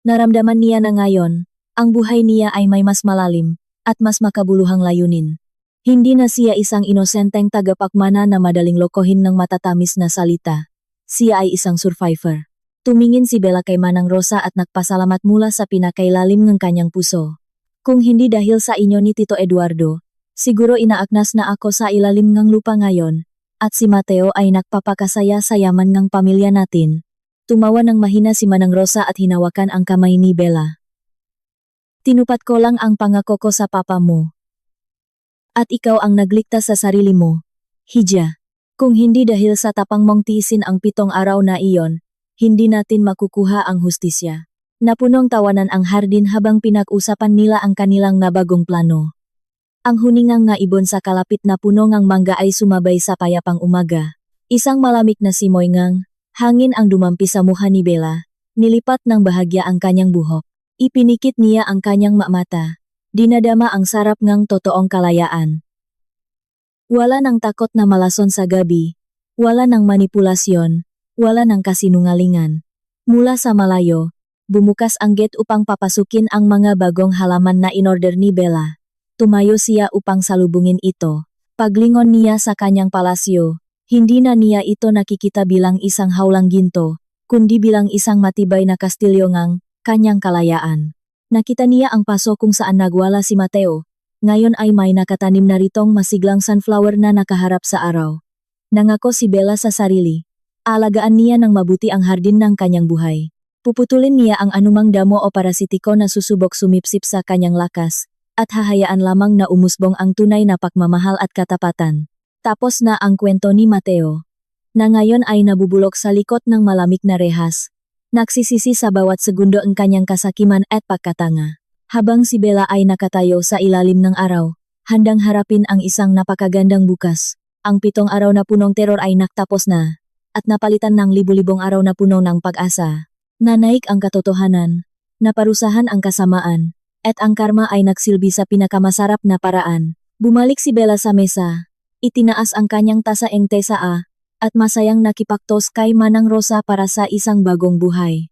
[SPEAKER 1] Naramdaman niya na ngayon, ang buhay niya ay may mas malalim at mas makabuluhang layunin. Hindi na siya isang inosenteng tagapagmana na madaling lokohin ng matatamis na salita. Siya ay isang survivor. Tumingin si Bella kay Manang Rosa at nagpasalamat mula sa pinakailalim ng kanyang puso. Kung hindi dahil sa inyo ni Tito Eduardo, siguro inaaknas na ako sa ilalim ng lupa ngayon. At si Mateo ay nagpapakasaya sa yaman ng pamilya natin. Tumawa ng mahina si Manang Rosa at hinawakan ang kamay ni Bella. Tinupat ko lang ang pangako ko sa papa mo. At ikaw ang nagligtas sa sarili mo. Hija, kung hindi dahil sa tapang mong tiisin ang 7 araw na iyon, hindi natin makukuha ang hustisya. Napunong tawanan ang hardin habang pinag-usapan nila ang kanilang nabagong plano. Ang huningang nga ibon sa kalapit na puno ng mangga ay sumabay sa payapang umaga. Isang malamig na simoy ngang hangin ang dumampi sa mukha ni Bella. Nilipat ng bahagya ang kanyang buhok. Ipinikit niya ang kanyang mata. Dinadama ang sarap ngang totoong kalayaan. Wala ng takot na malason sa gabi. Wala ng manipulasyon. Wala ng kasinungalingan. Mula sa malayo, bumukas ang gate upang papasukin ang mga bagong halaman na inorder ni Bella. Tumayo siya upang salubungin ito. Paglingon niya sa kanyang palasyo, hindi na niya ito nakikita bilang isang hawlang ginto, kundi bilang isang matibay na kastilyo ngang kanyang kalayaan. Nakita niya ang paso kung saan nagwala si Mateo. Ngayon ay may nakatanim na ritong masiglang sunflower na nakaharap sa araw. Nangako si Bella sa sarili. Alagaan niya ng mabuti ang hardin ng kanyang buhay. Puputulin niya ang anumang damo o parasitiko na susubok sumipsip sa kanyang lakas. At hahayaan lamang na umusbong ang tunay na pagmamahal at katapatan. Tapos na ang kwento ni Mateo, na ngayon ay nabubulok sa likod ng malamig na rehas. Nagsisisi sa bawat segundo ang kanyang kasakiman at pagkatanga. Habang si Bella ay nakatayo sa ilalim ng araw, handang harapin ang isang napakagandang bukas. Ang 7 araw na punong teror ay naktapos na, at napalitan ng libu-libong araw na puno ng pag-asa. Nanaig ang katotohanan, naparusahan ang kasamaan, at ang karma ay nagsilbi sa pinakamasarap na paraan. Bumalik si Bella sa mesa. Itinaas ang kanyang tasa ng tesa at masayang nakipaktos kay Manang Rosa para sa isang bagong buhay.